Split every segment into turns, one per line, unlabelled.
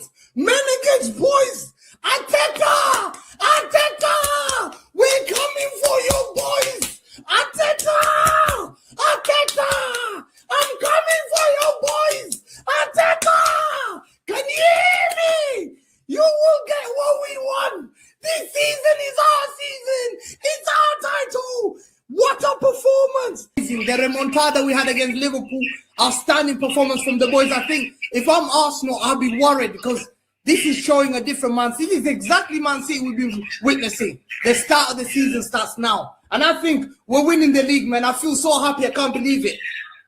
performance. Men against boys. Ateta! Ateta! We're coming for you, boys. Ateta! Ateta! I'm coming for you, boys. Ateta! Can you hear me? You will get what we want. This season is our season. It's our title. What a performance. The remontada we had against Liverpool, outstanding performance from the boys. I think if I'm Arsenal, I'll be worried because this is showing a different Man City. This is exactly Man City we've been witnessing. The start of the season starts now. And I think we're winning the league, man. I feel so happy. I can't believe it.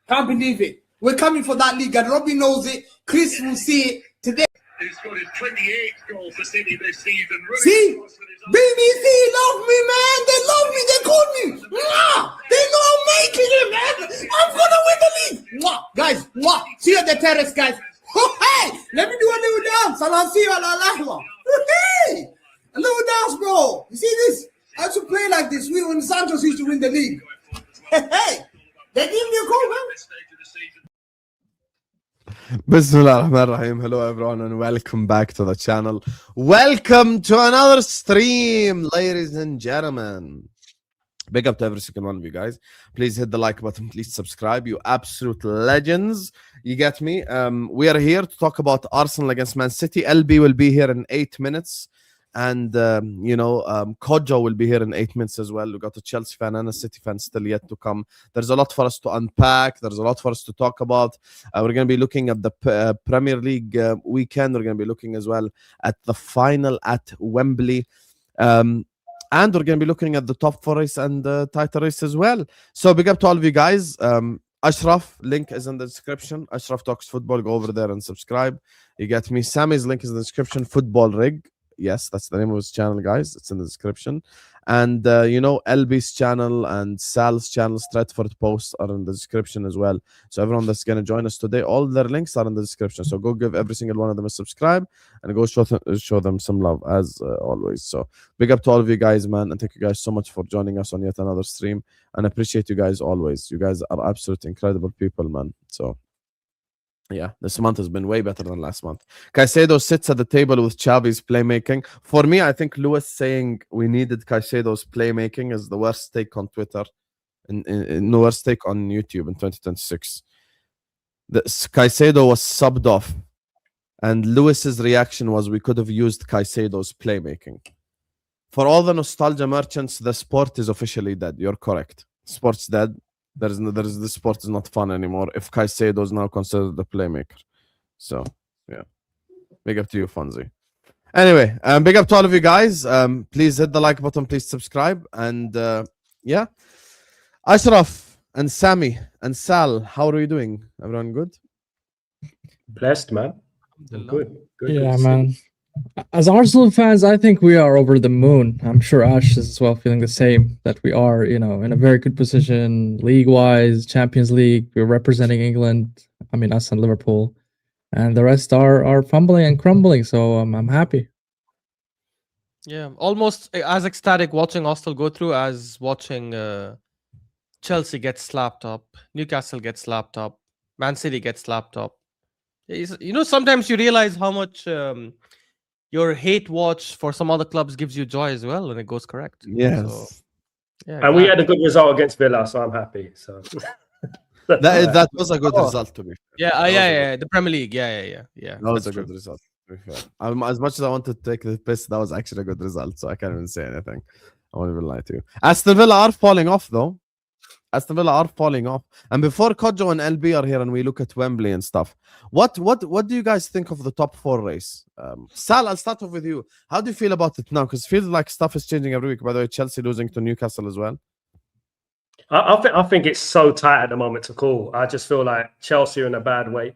Can't believe it. We're coming for that league. And Robbie knows it. Chris will see it today.
He's got his 28th goal for City this season.
See? BBC love me, man. They love me. They call me. Mwah! They know I'm making it, man. I'm going to win the league. Mwah! Guys, mwah! See you at the terrace, guys. Hey! Let me do a little dance. I'll see you at La Lahla. Hey! A little dance, bro. You see this? I should play like this. We when Santos used to win the league. Hey! They give me a call, man.
Bismillah ar-Rahman ar-Rahim. Hello everyone and welcome back to the channel. Welcome to another stream, ladies and gentlemen. Big up to every single one of you guys. Please hit the like button, please subscribe. You absolute legends. You get me? We are here to talk about Arsenal against Man City. LB will be here in 8 minutes. And, Kojo will be here in 8 minutes as well. We got a Chelsea fan and a City fan still yet to come. There's a lot for us to unpack. There's a lot for us to talk about. We're going to be looking at the Premier League weekend. We're going to be looking as well at the final at Wembley. And we're going to be looking at the top 4 race and the title race as well. So big up to all of you guys. Ashraf, link is in the description. Ashraf Talks Football. Go over there and subscribe. You get me? Sami's link is in the description. Football Rig. Yes, that's the name of his channel, guys. It's in the description. And, LB's channel and Sal's channel, Stratford Post, are in the description as well. So everyone that's going to join us today, all their links are in the description. So go give every single one of them a subscribe and go show them some love, as always. So big up to all of you guys, man. And thank you guys so much for joining us on yet another stream. And I appreciate you guys always. You guys are absolute incredible people, man. So yeah, this month has been way better than last month. Caicedo sits at the table with Xavi's playmaking. For me, I think Lewis saying we needed Caicedo's playmaking is the worst take on Twitter and the worst take on YouTube in 2026. Caicedo was subbed off, and Lewis's reaction was we could have used Caicedo's playmaking. For all the nostalgia merchants, the sport is officially dead. You're correct. Sport's dead. The sport is not fun anymore if Caicedo is now considered the playmaker. So yeah, big up to you, Fonzie. Anyway, big up to all of you guys. Please hit the like button, please subscribe, and yeah, Ashraf and Sami and Sal, how are you doing? Everyone good?
Blessed, man. Good.
Yeah, man. As Arsenal fans, I think we are over the moon. I'm sure Ash is as well feeling the same, that we are, in a very good position, league-wise, Champions League. We're representing England. I mean, us and Liverpool. And the rest are fumbling and crumbling, so I'm happy.
Yeah, almost as ecstatic watching Arsenal go through as watching Chelsea get slapped up, Newcastle get slapped up, Man City get slapped up. Sometimes you realize how much... your hate watch for some other clubs gives you joy as well when it goes correct.
Yes.
So, yeah,
and we had a good result against Villa, so I'm happy. So
that was a good result to me.
Yeah. The Premier League. Yeah.
That was a good result. As much as I wanted to take the piss, that was actually a good result. So I can't even say anything. I won't even lie to you. Aston Villa are falling off, though. And before Kojo and LB are here and we look at Wembley and stuff, what do you guys think of the top 4 race? Sal, I'll start off with you. How do you feel about it now? Because it feels like stuff is changing every week. By the way, Chelsea losing to Newcastle as well.
I think it's so tight at the moment to call. I just feel like Chelsea are in a bad way.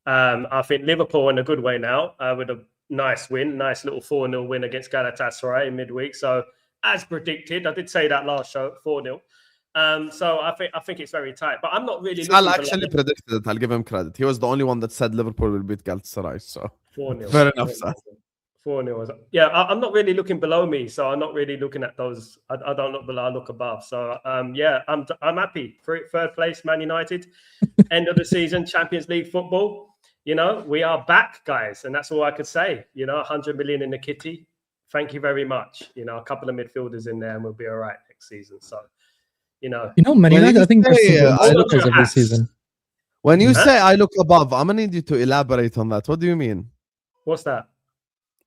I think Liverpool in a good way now with a nice little 4-0 win against Galatasaray in midweek. So as predicted, I did say that last show, 4-0. So I think it's very tight, but I'm not really.
I'll actually predicted it. I'll give him credit. He was the only one that said Liverpool will beat Galatasaray. So
4-0.
Fair enough, sir.
4-0. Yeah, I'm not really looking below me, so I'm not really looking at those. I don't look below. I look above. So yeah, I'm happy. Third place, Man United. End of the season, Champions League football. you know, we are back, guys, and that's all I could say. You know, 100 million in the kitty. Thank you very much. You know, a couple of midfielders in there, and we'll be all right next season. So, Man
United, I think, are still
hold on to
surprise
your
of the
hats.
season.
When you say I look above, I'm gonna need you to elaborate on that. What do you mean?
What's that?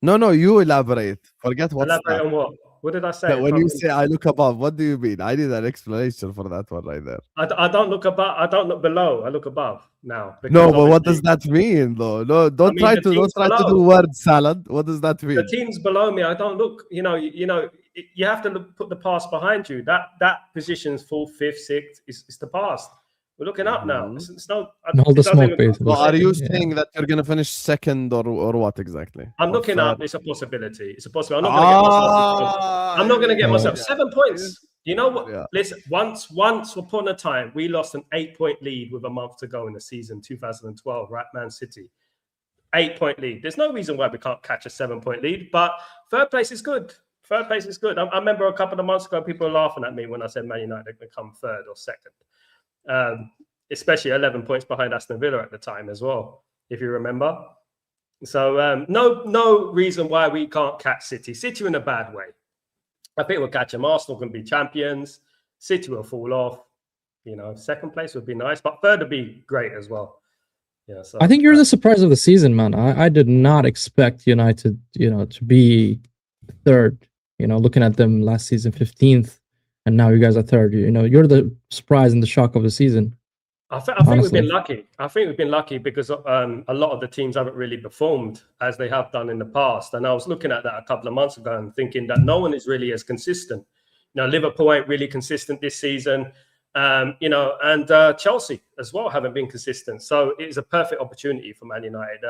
No, you elaborate. Forget what's
Elaborate
that.
on what? What did I say?
No, when you say I look above, what do you mean? I need an explanation for that one right there.
I don't look above. I don't look below. I look above now.
No, but what does that mean, though? No, don't try to do word salad. What does that mean?
The teams below me, I don't look. You have to put the past behind you. That position's 4th, 5th, 6th. It's the past. We're looking up now. It's no.
All the smoke, basically.
So are you saying that you're gonna finish second or what exactly?
I'm looking up. It's a possibility. It's a possibility. I'm not gonna get myself 7 points. You know what?
Yeah.
Listen, once upon a time, we lost an 8-point lead with a month to go in the season 2012, right? Man City. 8-point lead. There's no reason why we can't catch a 7-point lead, but third place is good. Third place is good. I remember a couple of months ago, people were laughing at me when I said Man United would come third or second. Especially 11 points behind Aston Villa at the time as well, if you remember. So no reason why we can't catch City. City in a bad way. I think we'll catch them. Arsenal can be champions. City will fall off. Second place would be nice, but third would be great as well. Yeah. So
I think you're the surprise of the season, man. I did not expect United, to be third. Looking at them last season, 15th. And now you guys are third. You're the surprise and the shock of the season.
I think we've been lucky. I think we've been lucky because a lot of the teams haven't really performed as they have done in the past. And I was looking at that a couple of months ago and thinking that no one is really as consistent. Liverpool ain't really consistent this season. And Chelsea as well haven't been consistent. So it is a perfect opportunity for Man United.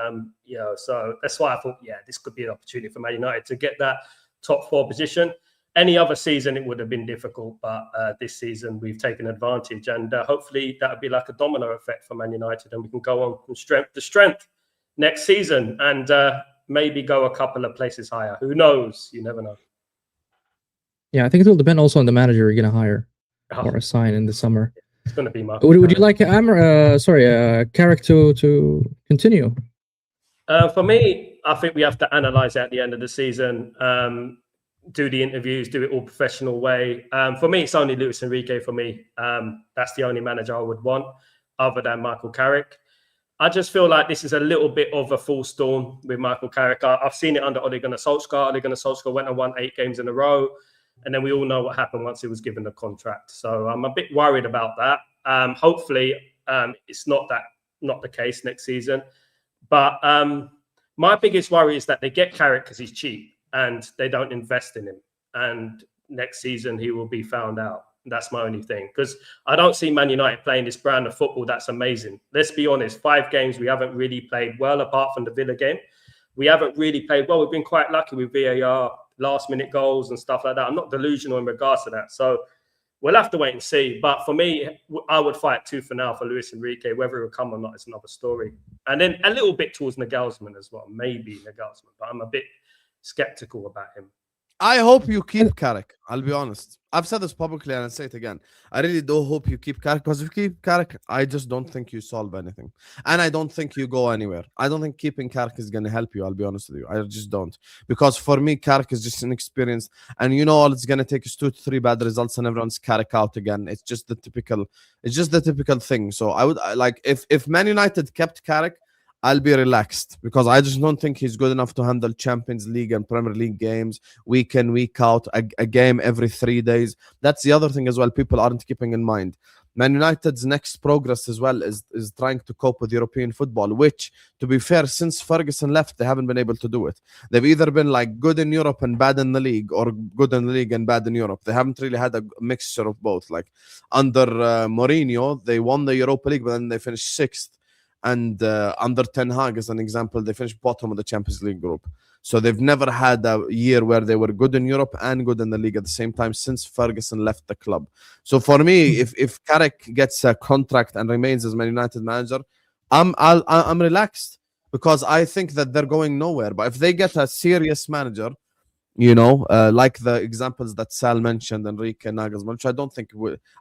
So that's why I thought, this could be an opportunity for Man United to get that top 4 position. Any other season, it would have been difficult, but this season we've taken advantage, and hopefully that would be like a domino effect for Man United, and we can go on from strength to strength next season, and maybe go a couple of places higher. Who knows? You never know.
Yeah, I think it will depend also on the manager you're going to hire or assign in the summer.
It's going to be my.
Would you like Carrick to continue?
For me, I think we have to analyze at the end of the season. Do the interviews, do it all professional way. For me, it's only Luis Enrique for me. That's the only manager I would want other than Michael Carrick. I just feel like this is a little bit of a full storm with Michael Carrick. I've seen it under Ole Gunnar Solskjaer. Ole Gunnar Solskjaer went and won 8 games in a row. And then we all know what happened once he was given the contract. So I'm a bit worried about that. Hopefully it's not the case next season. But my biggest worry is that they get Carrick because he's cheap, and they don't invest in him. And next season, he will be found out. That's my only thing. Because I don't see Man United playing this brand of football that's amazing. Let's be honest, 5 games, we haven't really played well, apart from the Villa game. We haven't really played well. We've been quite lucky with VAR, last-minute goals and stuff like that. I'm not delusional in regards to that. So we'll have to wait and see. But for me, I would fight tooth and nail for Luis Enrique. Whether he'll come or not is another story. And then a little bit towards Nagelsmann as well. Maybe Nagelsmann. But I'm a bit skeptical about him.
I hope you keep Carrick. I'll be honest. I've said this publicly and I'll say it again. I really do hope you keep Carrick, because if you keep Carrick, I just don't think you solve anything. And I don't think you go anywhere. I don't think keeping Carrick is going to help you. I'll be honest with you. I just don't. Because for me, Carrick is just inexperienced. And all it's going to take is 2 to 3 bad results and everyone's Carrick out again. It's just the typical thing. So I would like, if Man United kept Carrick, I'll be relaxed, because I just don't think he's good enough to handle Champions League and Premier League games week in, week out, a game every 3 days. That's the other thing as well people aren't keeping in mind. Man United's next progress as well is trying to cope with European football, which, to be fair, since Ferguson left, they haven't been able to do it. They've either been like good in Europe and bad in the league, or good in the league and bad in Europe. They haven't really had a mixture of both. Like under Mourinho, they won the Europa League, but then they finished 6th. And under Ten Hag, as an example, they finished bottom of the Champions League group. So they've never had a year where they were good in Europe and good in the league at the same time since Ferguson left the club. So for me, if Carrick gets a contract and remains as Man United manager, I'm relaxed, because I think that they're going nowhere. But if they get a serious manager You know, like the examples that Sal mentioned, Enrique, Nagelsmann, which I don't think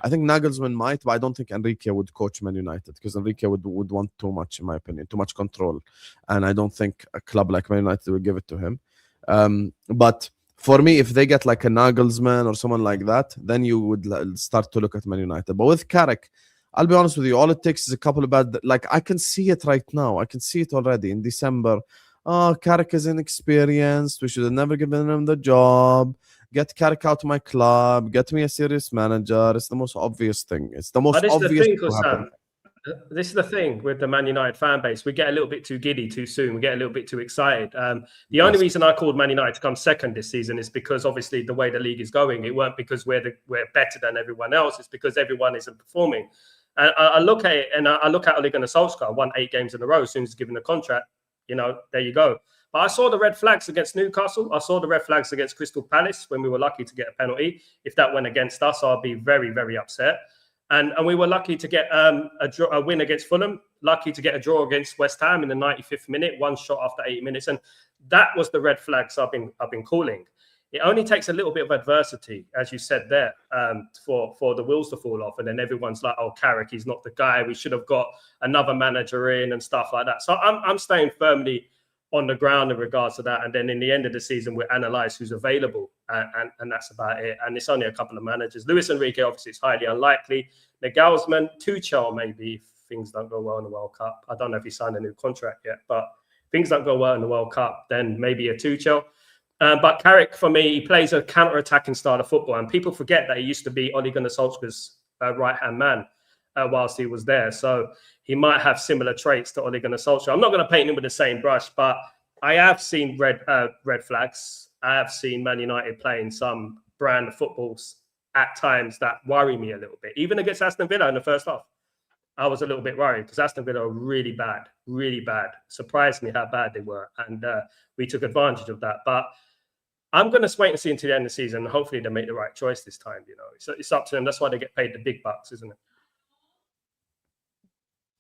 I think Nagelsmann might, but I don't think Enrique would coach Man United, because Enrique would want too much, in my opinion, too much control, and I don't think a club like Man United would give it to him. But for me, if they get like a Nagelsmann or someone like that, then you would start to look at Man United. But with Carrick, I'll be honest with you, all it takes is a couple of bad, like I can see it right now. I can see it already in December. Oh, Carrick is inexperienced. We should have never given him the job. Get Carrick out of my club. Get me a serious manager. It's the most obvious thing. It's the most obvious thing to happen.
This is the thing with the Man United fan base. We get a little bit too giddy too soon. We get a little bit too excited. The only reason I called Man United to come second this season is because obviously the way the league is going, it weren't because we're better than everyone else. It's because everyone isn't performing. And I look at it, and I look at Ole Gunnar Solskjaer, won 8 games in a row as soon as he's given the contract. You know, there you go. But I saw the red flags against Newcastle. I saw the red flags against Crystal Palace when we were lucky to get a penalty. If that went against us, I'd be very, very upset. And we were lucky to get a win against Fulham, lucky to get a draw against West Ham in the 95th minute, one shot after 80 minutes. And that was the red flags I've been calling. It only takes a little bit of adversity, as you said there, for the wheels to fall off. And then everyone's like, oh, Carrick, he's not the guy. We should have got another manager in and stuff like that. So I'm staying firmly on the ground in regards to that. And then in the end of the season, we analyse who's available. And that's about it. And it's only a couple of managers. Luis Enrique, obviously, it's highly unlikely. Nagelsmann, Tuchel, maybe, if things don't go well in the World Cup. I don't know if he signed a new contract yet, but if things don't go well in the World Cup, then maybe a Tuchel. But Carrick, for me, he plays a counter-attacking style of football. And people forget that he used to be Ole Gunnar Solskjaer's right-hand man whilst he was there. So he might have similar traits to Ole Gunnar Solskjaer. I'm not going to paint him with the same brush, but I have seen red flags. I have seen Man United playing some brand of footballs at times that worry me a little bit. Even against Aston Villa in the first half, I was a little bit worried because Aston Villa are really bad, really bad. Surprised me how bad they were. And we took advantage of that. But I'm going to wait and see until the end of the season. Hopefully they make the right choice this time. You know, it's up to them. That's why they get paid the big bucks, isn't it?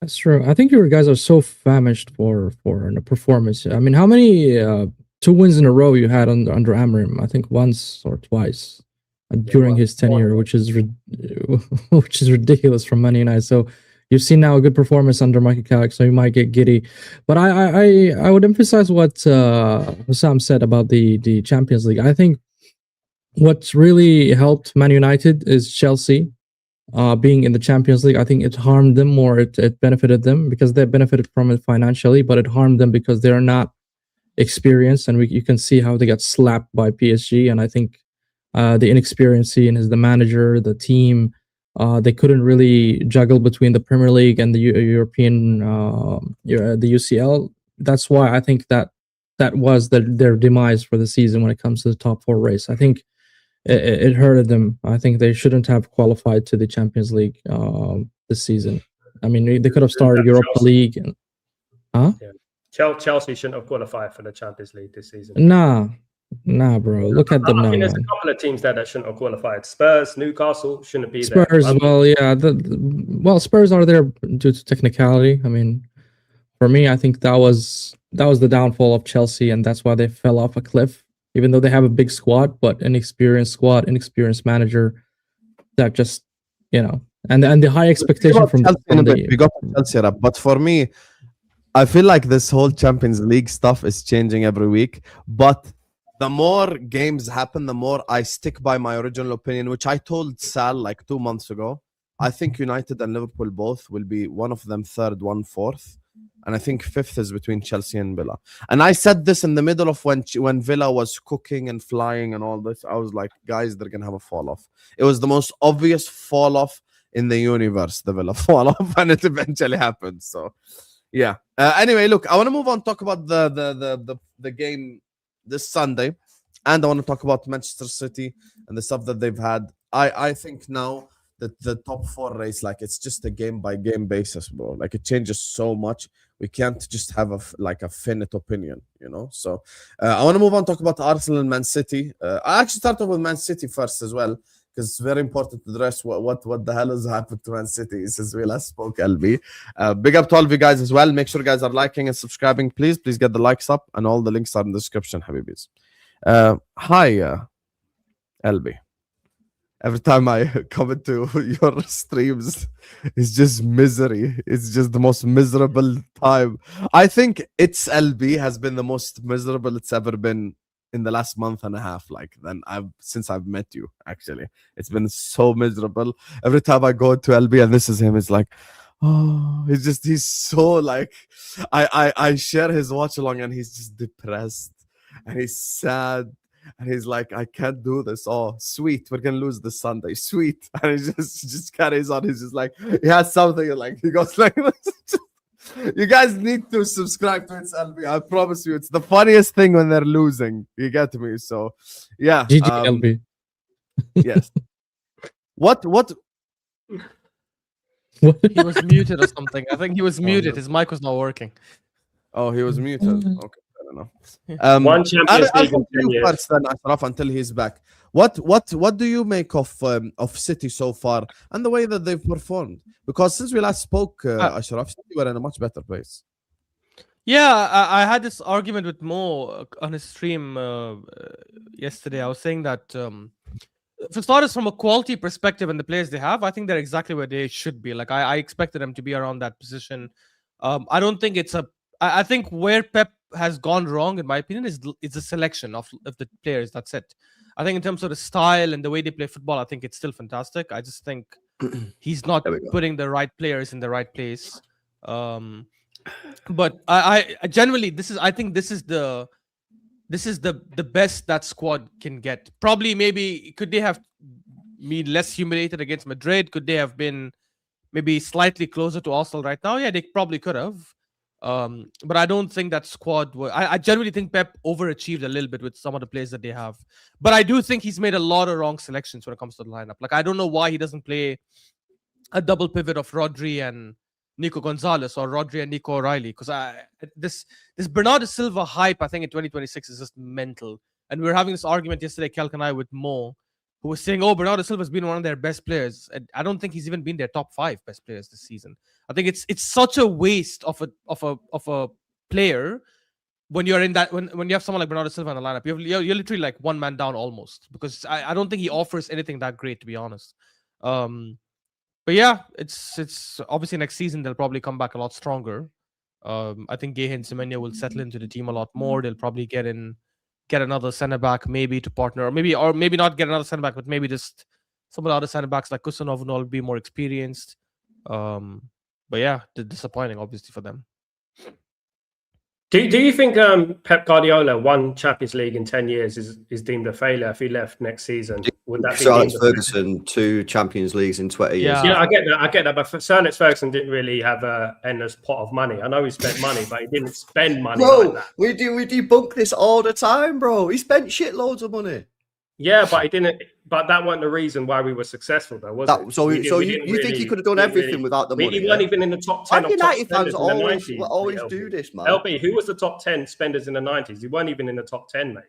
That's true. I think you guys are so famished for a performance. I mean, how many 2 wins in a row you had under Amorim? I think once or twice during his tenure, which is ridiculous from Man United. So you've seen now a good performance under Michael Carrick, so you might get giddy. But I would emphasize what Hussam said about the Champions League. I think what's really helped Man United is Chelsea being in the Champions League. I think it harmed them more. It benefited them because they benefited from it financially, but it harmed them because they're not experienced, and you can see how they got slapped by PSG. And I think the inexperience in the manager, the team, they couldn't really juggle between the Premier League and the European, the UCL. That's why I think that was their demise for the season when it comes to the top 4 race. I think it hurted them. I think they shouldn't have qualified to the Champions League this season. I mean, they could have started Europa League. Yeah.
Chelsea shouldn't have qualified for the Champions League this season. Nah, bro. Look at them now. There's a couple of teams there that shouldn't have qualified. Spurs, Newcastle shouldn't be there.
Spurs, well, yeah. Spurs are there due to technicality. I mean, for me, I think that was the downfall of Chelsea, and that's why they fell off a cliff. Even though they have a big squad, but inexperienced manager, that just, and the high expectation from
Chelsea. We got Chelsea up, but for me, I feel like this whole Champions League stuff is changing every week. But the more games happen, the more I stick by my original opinion, which I told Sal like 2 months ago. I think United and Liverpool both will be, one of them third, one fourth. And I think fifth is between Chelsea and Villa. And I said this in the middle of when Villa was cooking and flying and all this. I was like, guys, they're going to have a fall off. It was the most obvious fall off in the universe, the Villa fall off, and it eventually happened. So, yeah. Anyway, look, I want to move on, talk about the game this Sunday. And I want to talk about Manchester City and the stuff that they've had. I think now that the top 4 race, like, it's just a game by game basis, bro. Like, it changes so much. We can't just have a finite opinion, So I want to move on, talk about Arsenal and Man City. I actually started with Man City first as well, because it's very important to address what the hell has happened to Man City since we last spoke, LB. Big up to all of you guys as well. Make sure you guys are liking and subscribing. Please get the likes up, and all the links are in the description, Habibis. Hi, LB. Every time I come into your streams, it's just misery. It's just the most miserable time. I think it's LB has been the most miserable it's ever been in the last month and a half. Like since I've met you, actually, it's been so miserable. Every time I go to LB and this is him, it's like, oh, he's so like, I share his watch along and he's just depressed and he's sad. And he's like, I can't do this. Oh, sweet. We're gonna lose this Sunday. Sweet. And he just carries on. He's just like, he has something like he goes like this. You guys need to subscribe to its LB. I promise you, it's the funniest thing when they're losing. You get me? So yeah.
GG LB.
Yes. What?
He was muted or something. I think he was muted.
no.
His mic was not working.
Oh, he was muted. Okay. I don't know.
One Champions
I'll
League
come
in
to
10
you
years.
first then, Ashraf, until he's back. What do you make of City so far and the way that they've performed? Because since we last spoke, Ashraf, City were in a much better place.
Yeah, I had this argument with Mo on his stream yesterday. I was saying that for starters, from a quality perspective and the players they have, I think they're exactly where they should be. Like I expected them to be around that position. I don't think it's a. I think where Pep has gone wrong, in my opinion, is the selection of the players. That's it. I think in terms of the style and the way they play football, I think it's still fantastic. I just think he's not putting the right players in the right place. But I generally I think this is the best that squad can get. Probably maybe could they have been less humiliated against Madrid? Could they have been maybe slightly closer to Arsenal right now? Yeah, they probably could have. But I don't think that squad I generally think Pep overachieved a little bit with some of the players that they have. But I do think he's made a lot of wrong selections when it comes to the lineup. Like I don't know why he doesn't play a double pivot of Rodri and Nico Gonzalez or Rodri and Nico O'Reilly, because this Bernardo Silva hype, I think in 2026 is just mental. And we were having this argument yesterday, Kelk and I, with Mo, who was saying, "Oh, Bernardo Silva's been one of their best players." And I don't think he's even been their top 5 best players this season. I think it's such a waste of a player when you're in that when you have someone like Bernardo Silva in the lineup. You're literally like one man down almost, because I don't think he offers anything that great, to be honest. But yeah, it's obviously next season they'll probably come back a lot stronger. I think Gehin Semenyo will settle into the team a lot more. They'll probably get another centre back, maybe to partner, or maybe not get another centre back, but maybe just some of the other centre backs like Kusanov will be more experienced. But yeah, disappointing obviously for them.
Do you think Pep Guardiola, one Champions League in 10 years, is deemed a failure if he left next season? Would that be
Sir Alex Ferguson, 2 Champions Leagues in 20 years?
Yeah, I get that. But Sir Alex Ferguson didn't really have an endless pot of money. I know he spent money, but he didn't spend money like that.
we debunk this all the time, bro. He spent shitloads of money.
Yeah, but he didn't. But that wasn't the reason why we were successful, though, was it?
So you think he could have done everything without the money?
He weren't even in the top 10 of
United
top
fans
spenders in the 90s.
always do this, man.
LB, who was the top 10 spenders in the 90s? He weren't even in the top 10, mate.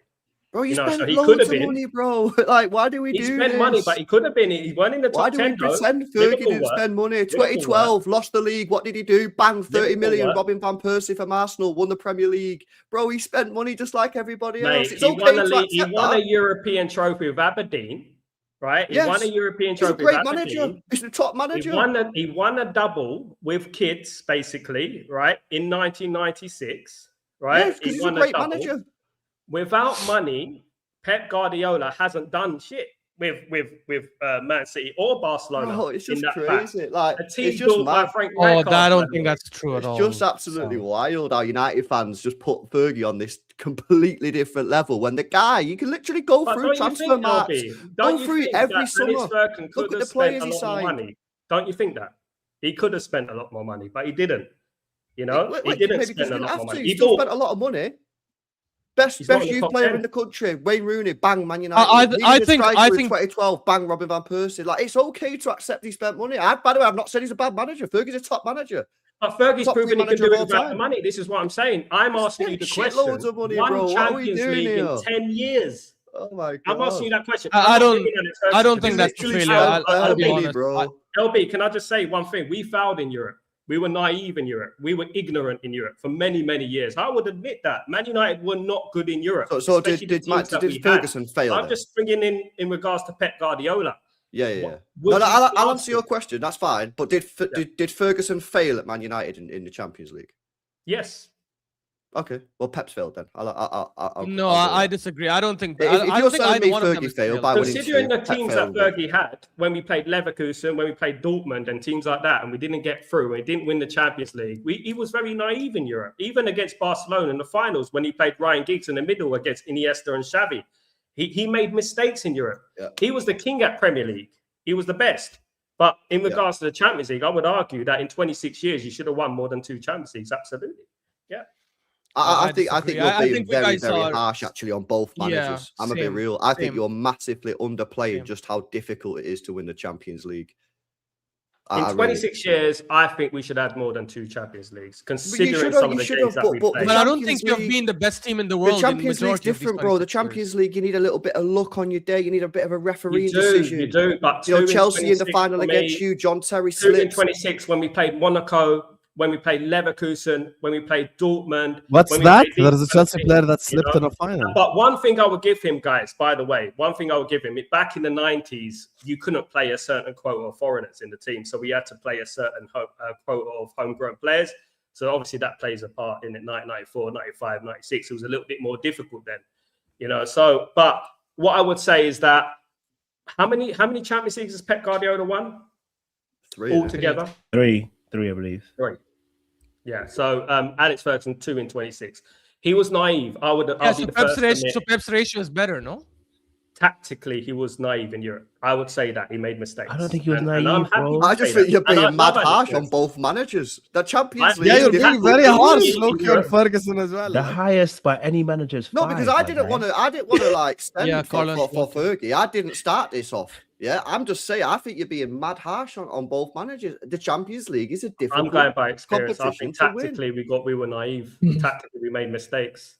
Bro, you
know,
spent
so he
loads
could have
of
been.
money, bro. Like, why do we do this?
He spent money, but he could have been. He weren't in the top 10,
Why do we pretend Fergie didn't spend money? 2012, lost the league. What did he do? Bang, 30 million. Robin Van Persie from Arsenal, won the Premier League. Bro, he spent money just like everybody else. It's okay to accept
he won a European trophy with Aberdeen. Right, he won a European trophy.
He's a great manager. He's the top manager.
He won a double with kids, basically, right, in 1996. Right,
yes, because he's a great manager.
Without money, Pep Guardiola hasn't done shit with Man City or Barcelona.
Oh, it's just crazy. Like,
a team
it's just
built by Frank
Rijkaard, I don't think that's true at all.
It's just absolutely wild how United fans just put Fergie on this completely different level when the guy, you can literally go through transfer marks, go through every summer. Look at the players he signed.
Don't you think that? He could have spent a lot more money, but he didn't. You know, he didn't spend a lot more money.
He still spent a lot of money. Best youth player in the country, Wayne Rooney, bang, Man United.
I think
2012, bang, Robin Van Persie. Like, it's okay to accept he spent money. By the way, I've not said he's a bad manager. Fergie's a top manager.
But Fergie's proven he can do it without the money. This is what I'm saying. I'm asking you the question.
Loads of money,
one Champions League in 10 years.
Oh my God.
I'm asking you that question.
I don't think that's a failure. I'll be honest.
LB, can I just say one thing? We fouled in Europe. We were naive in Europe. We were ignorant in Europe for many, many years. I would admit that. Man United were not good in Europe.
So did Ferguson fail?
I'm just bringing in regards to Pep Guardiola.
Yeah. No, I'll answer your question. That's fine. But did Ferguson fail at Man United in the Champions League?
Yes.
Okay. Well, Pep's failed then.
I disagree. I don't think.
If you're telling me Fergie failed by winning,
considering the teams that Fergie had when we played Leverkusen, when we played Dortmund, and teams like that, and we didn't get through, and we didn't win the Champions League, he was very naive in Europe. Even against Barcelona in the finals, when he played Ryan Giggs in the middle against Iniesta and Xavi, he made mistakes in Europe.
Yeah.
He was the king at Premier League. He was the best. But in regards to the Champions League, I would argue that in 26 years, you should have won more than 2 Champions Leagues. Absolutely. Yeah.
I think you're being very harsh actually on both managers. I'm a bit real. I think you're massively underplaying just how difficult it is to win the Champions League.
In 26 years, I think we should add more than 2 Champions Leagues, considering some of the games that we played.
But I don't think you've been the best team in the world.
The Champions League's different, bro. The Champions League, you need a little bit of luck on your day. You need a bit of a referee decision.
You do. But
Chelsea in the final against you, John Terry slipped.
2 in 26 when we played Monaco, when we played Leverkusen, when we played Dortmund.
What's that? There's a Chelsea player that slipped in a final.
But one thing I would give him, guys, by the way, back in the 90s, you couldn't play a certain quota of foreigners in the team. So we had to play a certain quota of homegrown players. So obviously that plays a part in it. 1994, 95, 96. It was a little bit more difficult then, So, but what I would say is that how many Champions Leagues has Pep Guardiola won?
3
altogether.
3, I believe.
3. Yeah. So Alex Ferguson 2 in 26. He was naive.
So Pep's ratio is better, no?
Tactically, he was naive in Europe. I would say that he made mistakes.
I don't think he was naive, bro.
I just think you're being mad harsh on both managers. The Champions League.
Yeah, you're being very harsh, Loki, on Ferguson as well.
The highest by any manager's 5.
No, because I didn't want to like stand for Fergie. I didn't start this off. Yeah, I'm just saying. I think you're being mad harsh on both managers. The Champions League is a different.
I'm going by experience. I think tactically we were naive. Tactically, we made mistakes.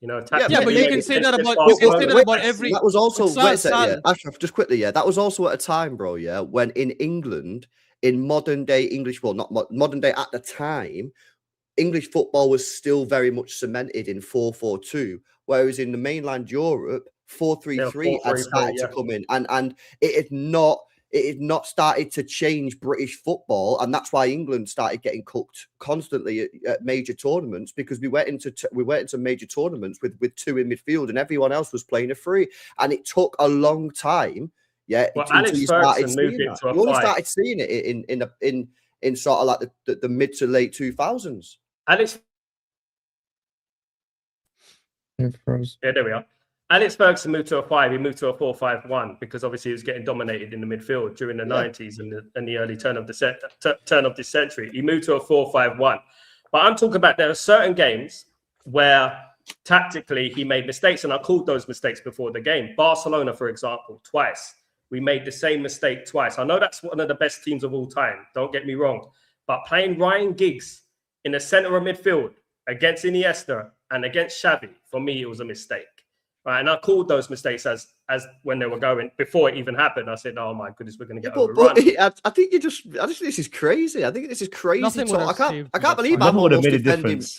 But you can say that about every.
That was also Ashraf, just quickly. Yeah, that was also at a time, bro. Yeah, when in England, in modern day English, well, not modern day at the time, English football was still very much cemented in 4-4-2, whereas in the mainland Europe, 4-3-3 had started to come in, and it had not started to change British football, and that's why England started getting cooked constantly at major tournaments, because we went into major tournaments with 2 in midfield, and everyone else was playing a 3, and it took a long time. Yeah,
Alex Ferguson moved it to a 5.
You only started seeing it in sort of like the mid to late 2000s.
Alex. Yeah, there we are. Alex Ferguson moved to a 5. He moved to a 4-5-1 because obviously he was getting dominated in the midfield during the 90s and the early turn of this century. He moved to a 4-5-1. But I'm talking about there are certain games where tactically he made mistakes, and I called those mistakes before the game. Barcelona, for example, twice. We made the same mistake twice. I know that's one of the best teams of all time. Don't get me wrong. But playing Ryan Giggs in the center of midfield against Iniesta and against Xavi, for me, it was a mistake. Right, and I called those mistakes as when they were going before it even happened. I said, "Oh my goodness, we're going to get overrun."
I think this is crazy. I think this is crazy. I can't believe I'm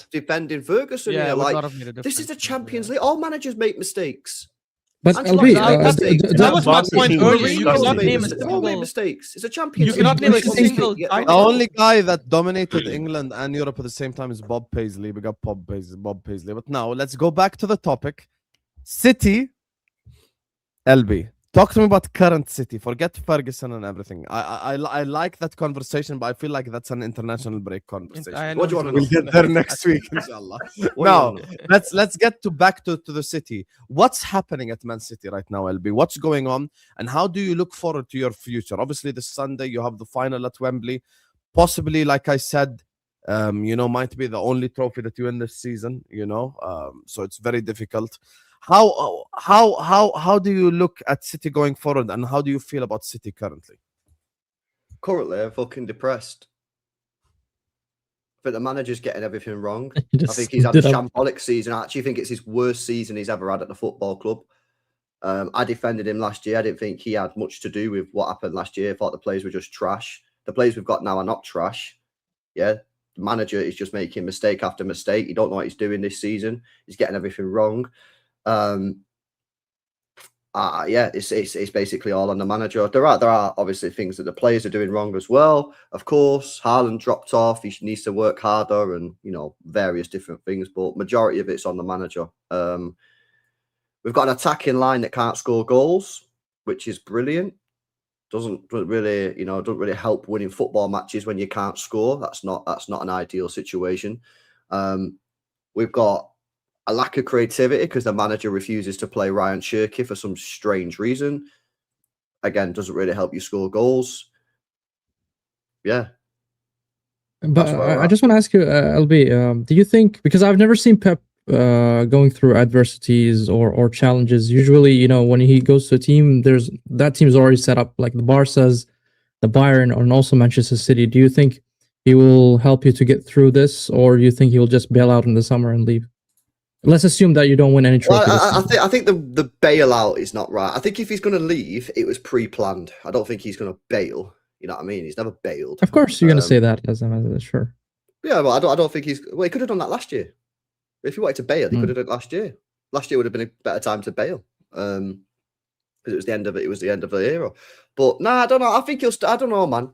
defending Ferguson here. Like, this is the Champions League. All managers make mistakes.
But
that was my point earlier. You cannot name a
single mistakes. It's a Champions League.
You cannot name a single.
The only guy that dominated England and Europe at the same time is Bob Paisley. We got Bob Paisley. But now let's go back to the topic. City, LB. Talk to me about current City. Forget Ferguson and everything. I like that conversation, but I feel like that's an international break conversation.
What do you want to
We'll get there next week, inshallah. Now, let's get back to the City. What's happening at Man City right now, LB? What's going on? And how do you look forward to your future? Obviously, this Sunday, you have the final at Wembley. Possibly, like I said, might be the only trophy that you win this season, so it's very difficult. How do you look at City going forward, and how do you feel about City currently?
Currently, I'm fucking depressed. But the manager's getting everything wrong. I think he's had a shambolic season. I actually think it's his worst season he's ever had at the football club. I defended him last year. I didn't think he had much to do with what happened last year. I thought the players were just trash. The players we've got now are not trash. Yeah, the manager is just making mistake after mistake. You don't know what he's doing this season. He's getting everything wrong. Yeah, it's basically all on the manager. There are obviously things that the players are doing wrong as well. Of course, Haaland dropped off. He needs to work harder, and various different things. But majority of it's on the manager. We've got an attacking line that can't score goals, which is brilliant. Doesn't really help winning football matches when you can't score. That's not an ideal situation. We've got a lack of creativity because the manager refuses to play Ryan Cherky for some strange reason. Again, doesn't really help you score goals. Yeah.
But I just want to ask you, LB, do you think, because I've never seen Pep going through adversities or challenges. Usually, when he goes to a team, that team's already set up, like the Barca's, the Bayern, and also Manchester City. Do you think he will help you to get through this, or do you think he will just bail out in the summer and leave? Let's assume that you don't win any trophies.
Well, I think the bailout is not right. I think if he's going to leave, it was pre-planned. I don't think he's going to bail. You know what I mean? He's never bailed.
Of course, you're going to say that as sure.
Yeah, well, I don't think he's. Well, he could have done that last year. If he wanted to bail, he could have done it last year. Last year would have been a better time to bail, because it was the end of it. It was the end of the era. But nah, I don't know. I think he'll. I don't know, man.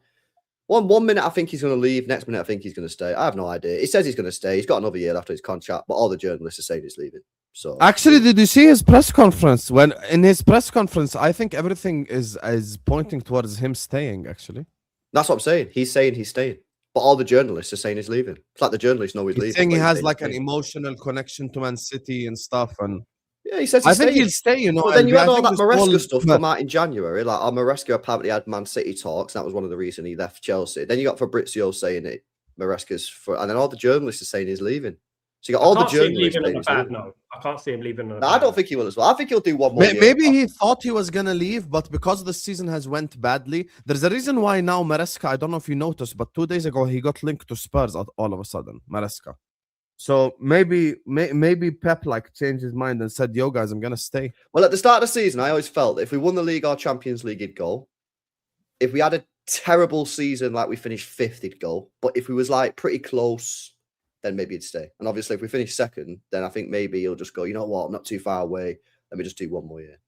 One minute I think he's going to leave. Next minute I think he's going to stay. I have no idea. He says he's going to stay. He's got another year after his contract, but all the journalists are saying he's leaving. So
actually, did you see his press conference? When in his press conference, I think everything is pointing towards him staying. Actually,
that's what I'm saying. He's saying he's staying, but all the journalists are saying he's leaving. It's like the journalists know he's leaving.
Saying he has like an emotional connection to Man City and stuff, and
yeah, he says
I think he'll stay.
But then you had all that Maresca stuff come out in January. Like, Maresca apparently had Man City talks. That was one of the reasons he left Chelsea. Then you got Fabrizio saying it. Maresca's and then all the journalists are saying he's leaving. So you got all the journalists
leaving on a bad note. I can't see him leaving.
I don't think he will as well. I think he'll do one more.
Maybe he thought he was gonna leave, but because the season has went badly, there's a reason why now Maresca. I don't know if you noticed, but 2 days ago he got linked to Spurs all of a sudden. Maresca. So maybe Pep changed his mind and said, "Yo, guys, I'm gonna stay."
Well, at the start of the season, I always felt that if we won the league or Champions League, he'd go. If we had a terrible season, like we finished 5th, he'd go. But if we was pretty close, then maybe he'd stay. And obviously, if we finish 2nd, then I think maybe he'll just go. You know what? I'm not too far away. Let me just do one more year.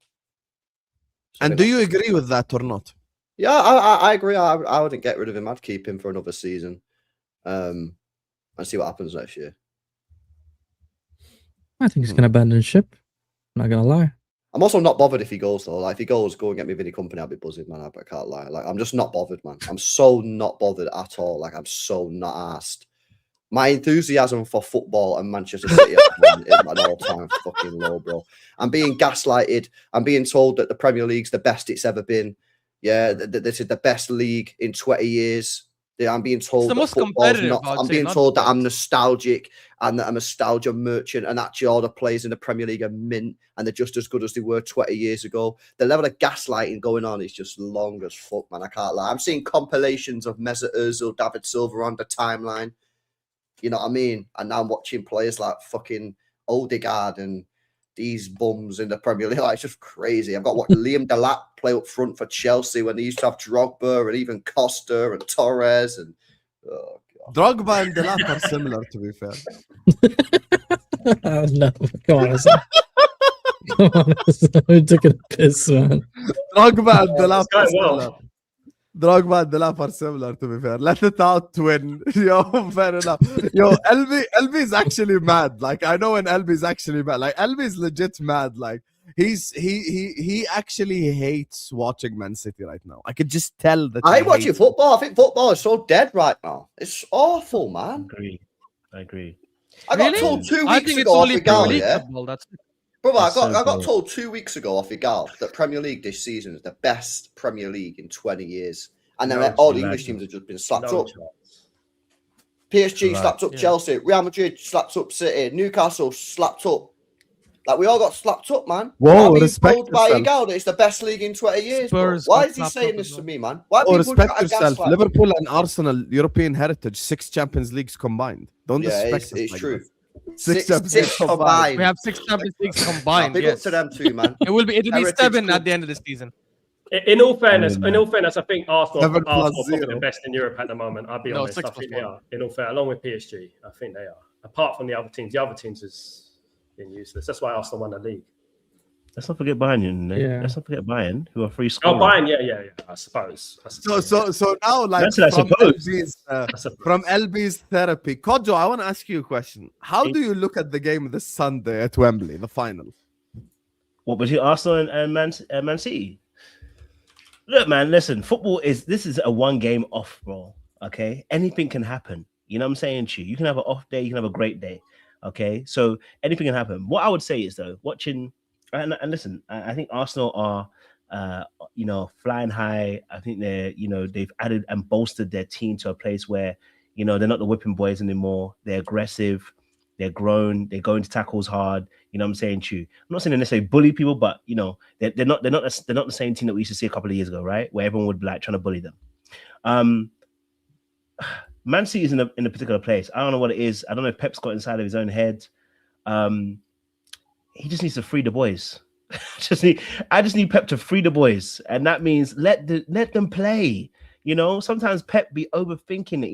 So
and do you agree with that or not?
Yeah, I agree. I wouldn't get rid of him. I'd keep him for another season, and see what happens next year.
I think he's going to abandon ship. I'm not going to lie.
I'm also not bothered if he goes, though. If he goes, go and get me Vinny Company, I'll be buzzing, man. I can't lie. I'm just not bothered, man. I'm so not bothered at all. I'm so not arsed. My enthusiasm for football and Manchester City is at an all-time fucking low, bro. I'm being gaslighted. I'm being told that the Premier League's the best it's ever been. Yeah, this is the best league in 20 years. I'm being told that football's not. I'm being told that I'm nostalgic and that I'm a nostalgia merchant, and actually all the players in the Premier League are mint and they're just as good as they were 20 years ago. The level of gaslighting going on is just long as fuck, man. I can't lie. I'm seeing compilations of Mesut Ozil, David Silva on the timeline. You know what I mean? And now I'm watching players like fucking Odegaard and these bums in the Premier League. It's just crazy. I've got what Liam Delap play up front for Chelsea when they used to have Drogba and even Costa and Torres and oh God.
Drogba and Delap are similar, to be fair.
Oh, no, come on, come on, we took a piss, man.
Drogba and Delap are similar. Drogba and Delap are similar, to be fair. Let it out, twin. Yo, fair enough. Yo, LB is actually mad. I know when LB is actually mad. LB is legit mad. He actually hates watching Man City right now. I could just tell that.
I hate watching football. I think football is so dead right now. It's awful, man.
I agree.
I got told 2 weeks ago off Igal, yeah?
That's it.
Brother, I got told 2 weeks ago off Igal that Premier League this season is the best Premier League in 20 years. And then all the English teams have just been slapped up. PSG slapped up Chelsea. Real Madrid slapped up City. Newcastle slapped up. We all got slapped up, man.
Whoa, respect yourself.
By Igal that it's the best league in 20 years. Why is he saying this to me, man? Why
respect yourself. Liverpool and Arsenal, European heritage, 6 Champions Leagues combined. Don't disrespect
it's true.
That.
6 Champions Leagues combined.
We have 6 Champions Leagues combined.
Big up to them too, man.
It will be 7 at the end of the season.
In all fairness, I think Arsenal are probably
7+0.
the best in Europe at the moment. I'll be honest. I think they are. In all fair, along with PSG, I think they are. Apart from the other teams has been useless. That's why Arsenal won the league.
Let's not forget Bayern.
Yeah.
Let's not forget Bayern, who are free
Oh,
scoring.
Bayern, yeah. I suppose.
So now, like
That's what I
from LB's therapy, Kojo, I want to ask you a question. How do you look at the game this Sunday at Wembley, the final?
What between Arsenal and Man City? Look, man, listen. Football this is a one game off, bro. Okay, anything can happen. You know what I'm saying to you? You can have an off day, you can have a great day. Okay, so anything can happen. What I would say is though, watching and listen, I think Arsenal are flying high. I think they've added and bolstered their team to a place where they're not the whipping boys anymore. They're aggressive, they're grown, they go into tackles hard. You know what I'm saying to you? I'm not saying they necessarily bully people, but they're not the same team that we used to see a couple of years ago, right? Where everyone would be like trying to bully them. Man City is in a particular place. I don't know what it is. I don't know if Pep's got inside of his own head. He just needs to free the boys. I just need Pep to free the boys, and that means let them play. Sometimes Pep be overthinking it.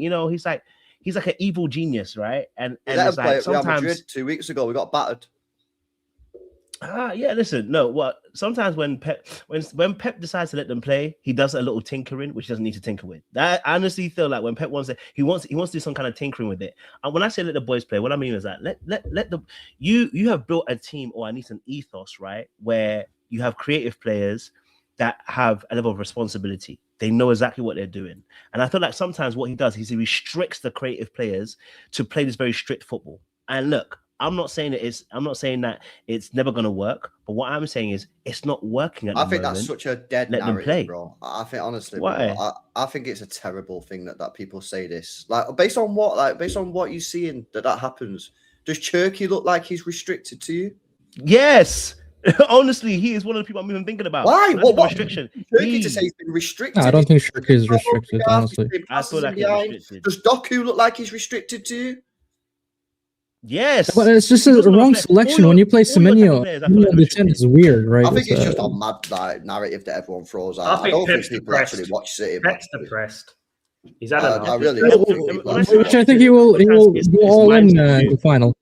He's like an evil genius, right? And
let
it's
him play
like
at Real
sometimes
Madrid 2 weeks ago we got battered.
Yeah, listen, no, what sometimes when Pep decides to let them play, he does a little tinkering, which he doesn't need to tinker with. I honestly feel like when Pep wants he wants to do some kind of tinkering with it. And when I say let the boys play, what I mean is that let the you have built a team, or at least an ethos, right, where you have creative players that have a level of responsibility. They know exactly what they're doing. And I feel like sometimes what he does is he restricts the creative players to play this very strict football. And look, I'm not saying that it's never going to work, but what I'm saying is it's not working at the moment.
I think that's such a dead narrative, bro. I think honestly, bro, I think it's a terrible thing that people say this. Like based on what you see in that happens. Does Cherky look like he's restricted to you?
Yes. Honestly, he is one of the people I'm even thinking about.
Why? What
restriction?
Cherky to say he's been restricted.
No, I don't think Cherky is restricted, honestly.
I feel like he's restricted.
Does Doku look like he's restricted to you?
Yes,
but it's just a wrong selection. When you play Semenyo, the 10 is weird, right?
I think it's just a mad narrative that everyone throws out. I don't think people actually watch City.
Pep's depressed. He's had enough.
I really don't think
which I think he will go all in the final.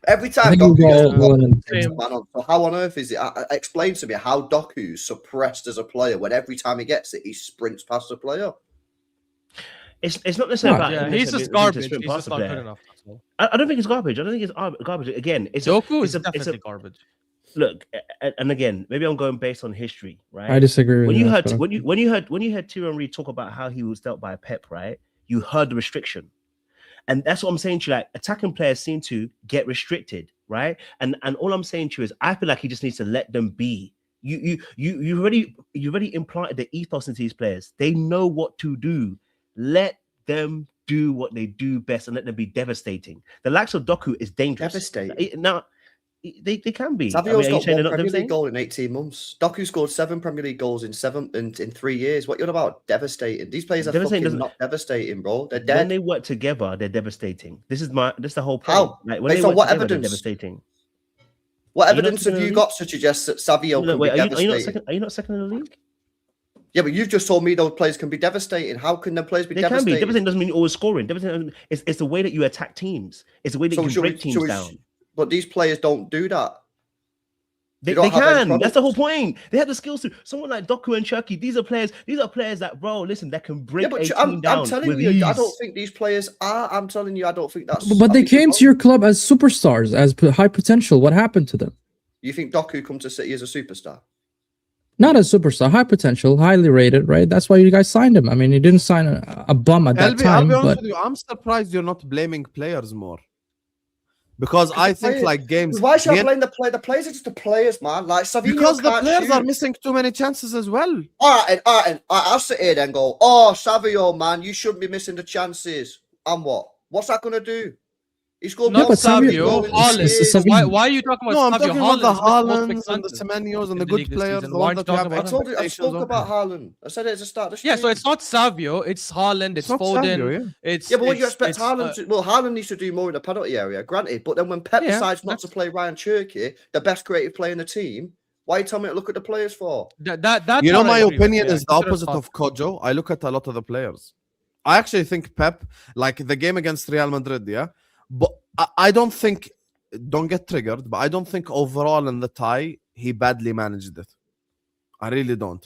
Every time Doku so how on earth is it? Explain to me how Doku's suppressed as a player when every time he gets it, he sprints past the player.
It's not necessarily about
he's just garbage. He's just not good enough.
I don't think it's garbage. I don't think it's garbage. Again,
Doku is definitely garbage.
Look, and again, maybe I'm going based on history, right?
I disagree.
When you heard Thierry Henry talk about how he was dealt by Pep, right? You heard the restriction, and that's what I'm saying to you. Like attacking players seem to get restricted, right? And all I'm saying to you is, I feel like he just needs to let them be. You already implanted the ethos into these players. They know what to do. Let them do what they do best and let them be devastating. The likes of Doku is dangerous.
Devastating.
Now, they can be.
Savio's got one Premier League goal in 18 months. Doku scored 7 Premier League goals in 3 years. What you're on about? Devastating. These players are fucking not devastating, bro. They're dead.
When they work together, they're devastating. This is the whole point.
How?
Like, when
Based
they
on
work
what
together,
evidence?
they're devastating.
What evidence have you got to suggest that Savio can be devastating?
Are you not second in the league?
Yeah, but you've just told me those players can be devastating. How can them players be devastating?
They can be. Devastating doesn't mean always scoring. Devastating it's the way that you attack teams. It's the way that you can break teams down.
But these players don't do that.
They can. That's the whole point. They have the skills to. Someone like Doku and Cherky, these are players that, bro, listen, that can break a team down.
I'm telling you, I don't think these players are. I'm telling you, I don't think that's.
But they came to your club as superstars, as high potential. What happened to them?
You think Doku come to City as a superstar?
Not a superstar, high potential, highly rated, right? That's why you guys signed him. I mean, you didn't sign a bum at that time.
I'll be honest with you, I'm surprised you're not blaming players more. Because I think like games.
Why should I blame the player? The players are just the players, man. Like Savinho
because the players are missing too many chances as well.
All right, I'll sit here then and go, oh, Savio, man, you shouldn't be missing the chances. And what? What's that gonna do? He's got
not Savio. Why are you talking about Savio?
I'm talking about the Haalands and the Semenyos and the good players.
I spoke about Haaland. I said it at the start.
Yeah, so it's not Savio, it's Haaland, it's Foden.
Yeah, but what you expect Haaland to... Well, Haaland needs to do more in the penalty area, granted. But then when Pep decides not to play Ryan Cherky, the best creative player in the team, Why are you telling me to look at the players for?
That's
You know,
what I
my
agree with,
opinion
yeah.
is the
Consider
opposite
thought.
of Kojo. I look at a lot of the players. I actually think Pep, like the game against Real Madrid, yeah, but I don't think, don't get triggered, but I don't think overall in the tie he badly managed it. I really don't.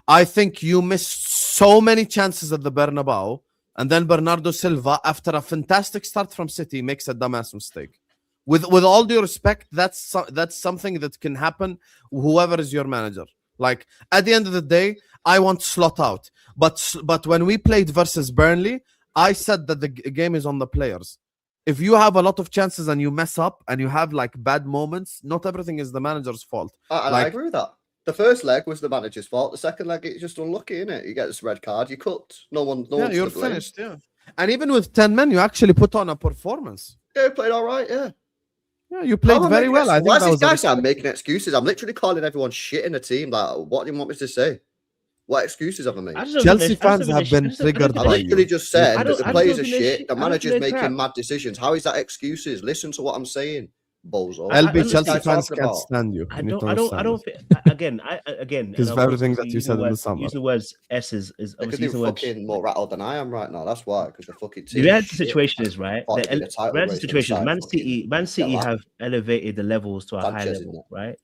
I think you missed so many chances at the Bernabeu, and then Bernardo Silva, after a fantastic start from City, makes a dumbass mistake. With all due respect, that's something that can happen whoever is your manager. Like at the end of the day, I want Slot out. But when we played versus Burnley, I said that the game is on the players. If you have a lot of chances and you mess up and you have like bad moments, not everything is the manager's fault.
I agree with that. The first leg was the manager's fault. The second leg, it's just unlucky, innit? You get this red card, you cooked. No one.
You're finished. Yeah. And even with 10 men, you actually put on a performance.
Yeah, you played all right. Yeah.
Yeah, you played very well. I think
why
that
is
was
this guy making excuses? I'm literally calling everyone shit in the team. Like, what do you want me to say? What excuses have I made?
Chelsea fans have been triggered
I
by
literally
you.
just said that the players are
think they're
shit. The manager's making mad decisions. How is that excuses? Listen to what I'm saying, bozo.
LB, Chelsea fans can't stand you.
I don't think, again,
because of everything that you said in the summer.
Use the words S is
Because
obviously
they're fucking more rattled than I am right now. That's why. Because the fucking team.
the reality situation is right.
Thought it'd be the title race
situation is
inside
Man City
fucking-
have elevated the levels to a high
Sanchez,
level,
isn't it?
right?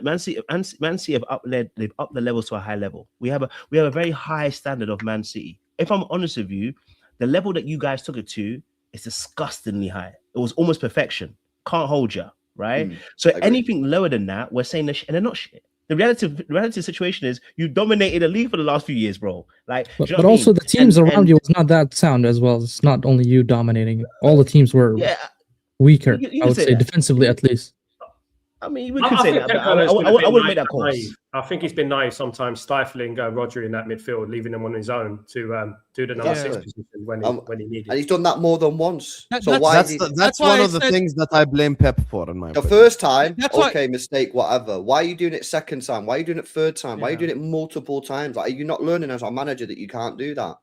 Man City have they've upped the levels to a high level. We have a very high standard of Man City. If I'm honest with you, the level that you guys took it to is disgustingly high. It was almost perfection. Can't hold you, right? So
agree.
anything lower than that, we're saying they're shit, and they're not shit. The reality situation is you dominated the league for the last few years, bro. Like,
But,
do you know
but
what I
also
mean?
the teams
And-
around you was not that sound as well. It's not only you dominating. All the teams were
Yeah,
weaker,
you
I would
say
say,
that.
defensively at least.
I mean, we
I
could say
think
that, but
Pep
I
has been a bit
wouldn't make that
naive.
call.
I think he's been naive sometimes, stifling Rodri in that midfield, leaving him on his own to do the number 6 position when he needed.
And he's done that more than once.
That-
So
that's-
why?
That's
why
one
I
of the
said-
things that I blame Pep for, in my
The
opinion.
first time,
That's why-
okay, mistake, whatever. Why are you doing it second time? Why are you doing it third time? Why are you doing it multiple times? Like, are you not learning as a manager that you can't do that?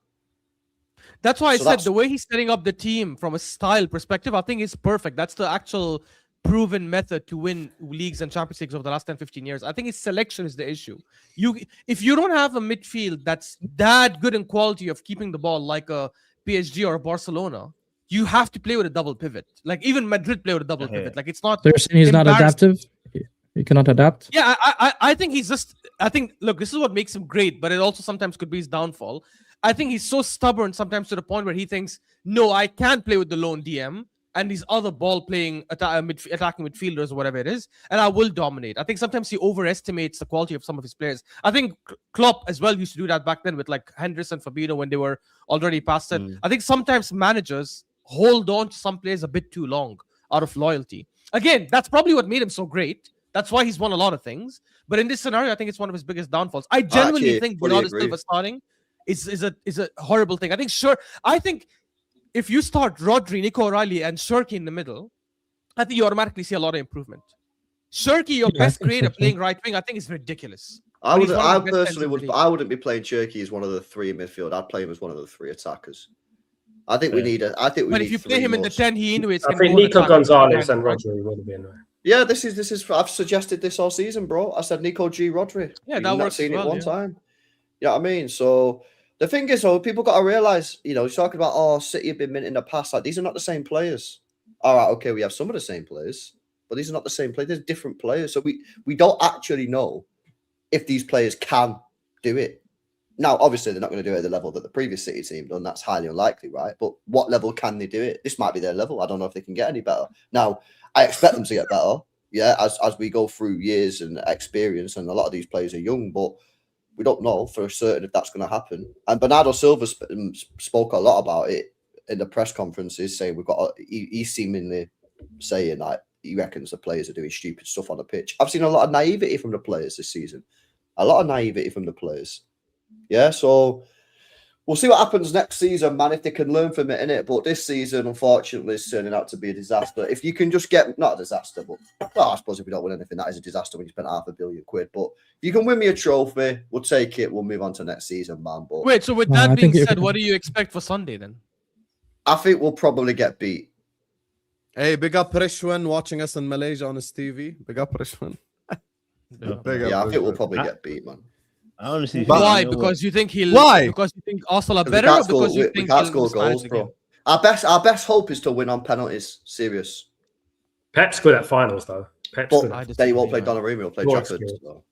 That's why I
So
said
that's-
the way he's setting up the team from a style perspective, I think is perfect. That's the actual proven method to win leagues and Champions Leagues over the last 10, 15 years. I think his selection is the issue. If you don't have a midfield that's that good in quality of keeping the ball like a PSG or a Barcelona, you have to play with a double pivot. Like even Madrid play with a double pivot. Like it's not.
So you're saying he's not adaptive? He cannot adapt?
Yeah, I think he's just. I think look, this is what makes him great, but it also sometimes could be his downfall. I think he's so stubborn sometimes to the point where he thinks, no, I can't play with the lone DM and these other ball playing attacking midfielders or whatever it is, and I will dominate. I think sometimes he overestimates the quality of some of his players. I think Klopp as well used to do that back then with like Henderson, Fabinho when they were already past it. I think sometimes managers hold on to some players a bit too long out of loyalty. Again, that's probably what made him so great. That's why he's won a lot of things. But in this scenario, I think it's one of his biggest downfalls. I genuinely think Bernardo Silva starting is a horrible thing. I think if you start Rodri, Nico O'Reilly, and Shirky in the middle, I think you automatically see a lot of improvement. Shirky, your best creator playing right wing, I think is ridiculous.
I wouldn't be playing Cherky as one of the three in midfield. I'd play him as one of the three attackers. I think we need. But
if you play him in the 10, he anyways.
I think Nico Gonzalez and Rodri would have been right.
Yeah, this is. I've suggested this all season, bro. I said Nico G Rodri.
Yeah, that works.
Seen it one time. You know what I mean? So the thing is, though, people got to realize, he's talking about, City have been minting the past. Like, these are not the same players. All right, okay, we have some of the same players, but these are not the same players. There's different players. So we don't actually know if these players can do it. Now, obviously, they're not going to do it at the level that the previous City team done. That's highly unlikely, right? But what level can they do it? This might be their level. I don't know if they can get any better. Now, I expect them to get better, as we go through years and experience, and a lot of these players are young, but we don't know for certain if that's going to happen. And Bernardo Silva spoke a lot about it in the press conferences, saying he's seemingly saying that he reckons the players are doing stupid stuff on the pitch. I've seen a lot of naivety from the players this season. A lot of naivety from the players. Yeah, so we'll see what happens next season, man, if they can learn from it, innit? But this season, unfortunately, is turning out to be a disaster. If you can just get, not a disaster, but I suppose if we don't win anything, that is a disaster when you spent £500 million. But if you can win me a trophy, we'll take it. We'll move on to next season, man. But
wait, so with that being said, what do you expect for Sunday then?
I think we'll probably get beat.
Hey, big up Rishwan watching us in Malaysia on his TV. Big up Rishwan.
Yeah, I think we'll probably get beat, man.
I honestly think
Why? Because you think he'll.
Why?
Because you think Arsenal are better, or because you think
we can't score goals, bro. Our best hope is to win on penalties. Serious.
Pep's good at finals, though. Pep's good.
But they won't play Donnarumma. He'll play Trafford. So.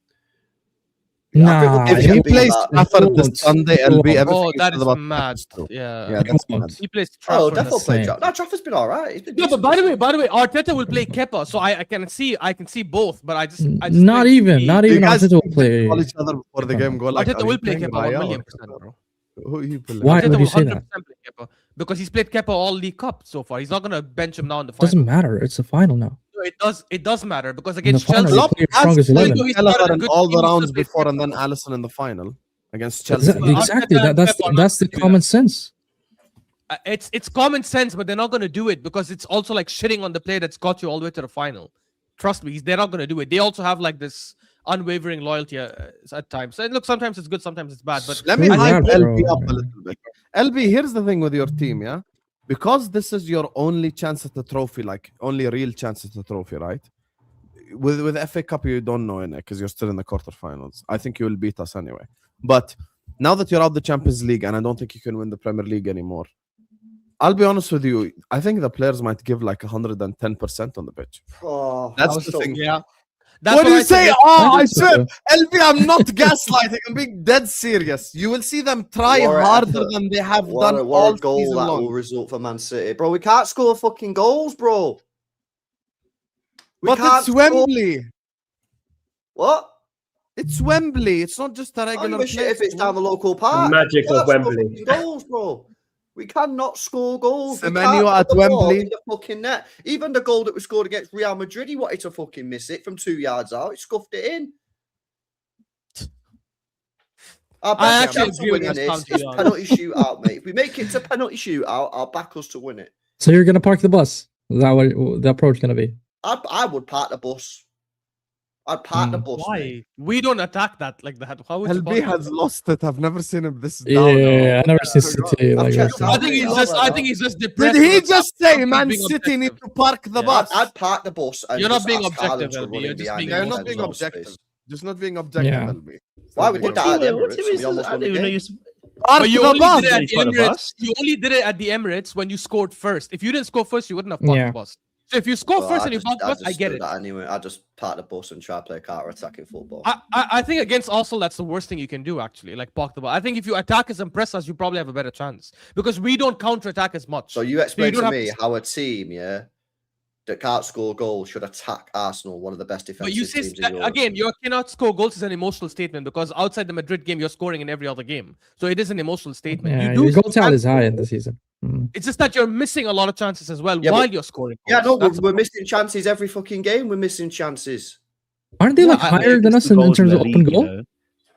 Nah,
if he plays Trafford this Sunday, it'll be everything.
Oh, that is
about
mad.
Trafford.
Yeah,
that's mad.
he plays Trafford.
Oh, definitely play Trafford. No, Trafford's been all right.
Yeah, but by the way, Arteta will play Kepa, so I can see both, but I just
not even Arteta will play.
Call each other before the game. Go like,
Arteta will play Kepa 1,000,000%, bro.
Who you play?
Why
Arteta
would you
will
say
100%
that?
play Kepa because he's played Kepa all League Cup so far. He's not gonna bench him now in the final.
Doesn't matter. It's a final now.
No, it does matter because
In
against
the final,
Chelsea,
you play your strongest 11.
He started in all the rounds before, and then Alisson in the final against Chelsea.
Exactly. That's the common sense.
It's common sense, but they're not gonna do it because it's also like shitting on the player that's got you all the way to the final. Trust me, they're not gonna do it. They also have like this unwavering loyalty at times. And look, sometimes it's good, sometimes it's bad. But
let me hype LB up a
bro.
little bit. LB, here's the thing with your team, yeah? Because this is your only chance at the trophy, like only real chance at the trophy, right? With FA Cup, you don't know in it because you're still in the quarterfinals. I think you will beat us anyway. But now that you're out the Champions League, and I don't think you can win the Premier League anymore, I'll be honest with you. I think the players might give like 110% on the pitch.
Oh,
that's the thing.
Yeah.
What do you say? Oh, I swear, LB, I'm not gaslighting. I'm being dead serious. You will see them try harder than they have done all
goal
season
that
long.
will result for Man City, bro. We can't score fucking goals, bro.
But it's Wembley.
What?
It's Wembley. It's not just a regular place.
If it's down the local park.
The magic of Wembley.
Goals, bro. We cannot score goals.
The menu at Wembley.
In the fucking net. Even the goal that we scored against Real Madrid, he wanted to fucking miss it from 2 yards out. He scuffed it in.
I actually agree with
this. It's penalty shootout, mate. If we make it to penalty shootout, I'll back us to win it.
So you're gonna park the bus? Is that what the approach gonna be?
I would park the bus. I'd park the bus.
Why?
Mate.
We don't attack that like that. How would
LB has lost it. I've never seen him this down.
Yeah, I never seen City like this.
I think he's just depressed.
Did he just say Man City need to park the bus?
I'd park the bus. And
you're not being objective, LB. You're just being
not being objective. Just not being objective, LB.
Why we did that at the Emirates? We almost won the game.
But you only did it at the Emirates. You only did it at the Emirates when you scored first. If you didn't score first, you wouldn't have parked the bus. So if you score first and you park the bus, I get it.
Anyway, I just park the bus and try to play counter-attacking football.
I think against Arsenal, that's the worst thing you can do, actually. Like park the bus. I think if you attack us and press us, you probably have a better chance because we don't counter-attack as much.
So you explain to me how a team, that can't score goals should attack Arsenal, one of the best defensive teams in Europe.
Again, you cannot score goals is an emotional statement because outside the Madrid game, you're scoring in every other game. So it is an emotional statement.
Yeah, your goal tally is high in the season.
It's just that you're missing a lot of chances as well while you're scoring goals.
Yeah, no, we're missing chances every fucking game. We're missing chances.
Aren't they like higher than us in terms of open goal?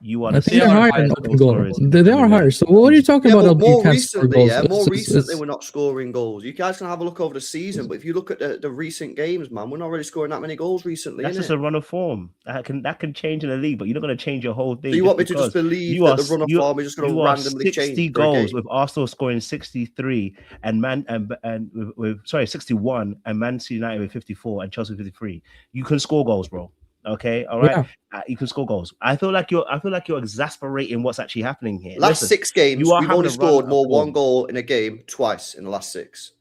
I think they're higher in open goal. They are higher. So what are you talking about?
More recently, more recently, we're not scoring goals. You guys can have a look over the season, but if you look at the recent games, man, we're not really scoring that many goals recently.
That's just a run of form. That can change in the league, but you're not going to change your whole thing.
So you want me to just believe that the run of form is just going to randomly change?
60 goals with Arsenal scoring 63 and 61 and Man United with 54 and Chelsea with 53. You can score goals, bro. Okay, all right. Yeah. You can score goals. I feel like you're exasperating what's actually happening here.
Last 6 games, we've only scored more one goal in a game twice in the last 6.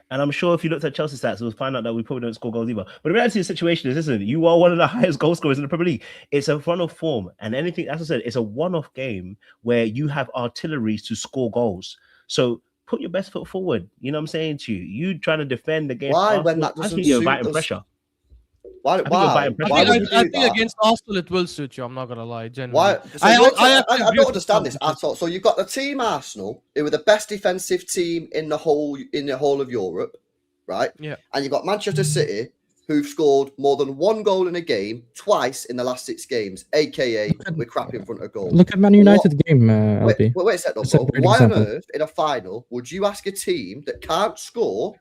And I'm sure if you looked at Chelsea stats, we'll find out that we probably don't score goals either. But the reality of the situation is, listen, you are one of the highest goal scorers in the Premier League. It's a run of form, and anything, as I said, it's a one-off game where you have artillery to score goals. So put your best foot forward. You know what I'm saying to you? You trying to defend against
why
Arsenal,
when that doesn't
you're inviting pressure.
Why?
I think against Arsenal it will suit you. I'm not gonna lie. Genuinely.
Why? So I don't understand this at all. So you've got the team Arsenal, who are the best defensive team in the whole of Europe, right?
Yeah.
And you've got Manchester City, who've scored more than one goal in a game twice in the last 6 games, aka we're crap in front of goal.
Look at Man United game, LP.
Wait a second. Why on earth in a final would you ask a team that can't score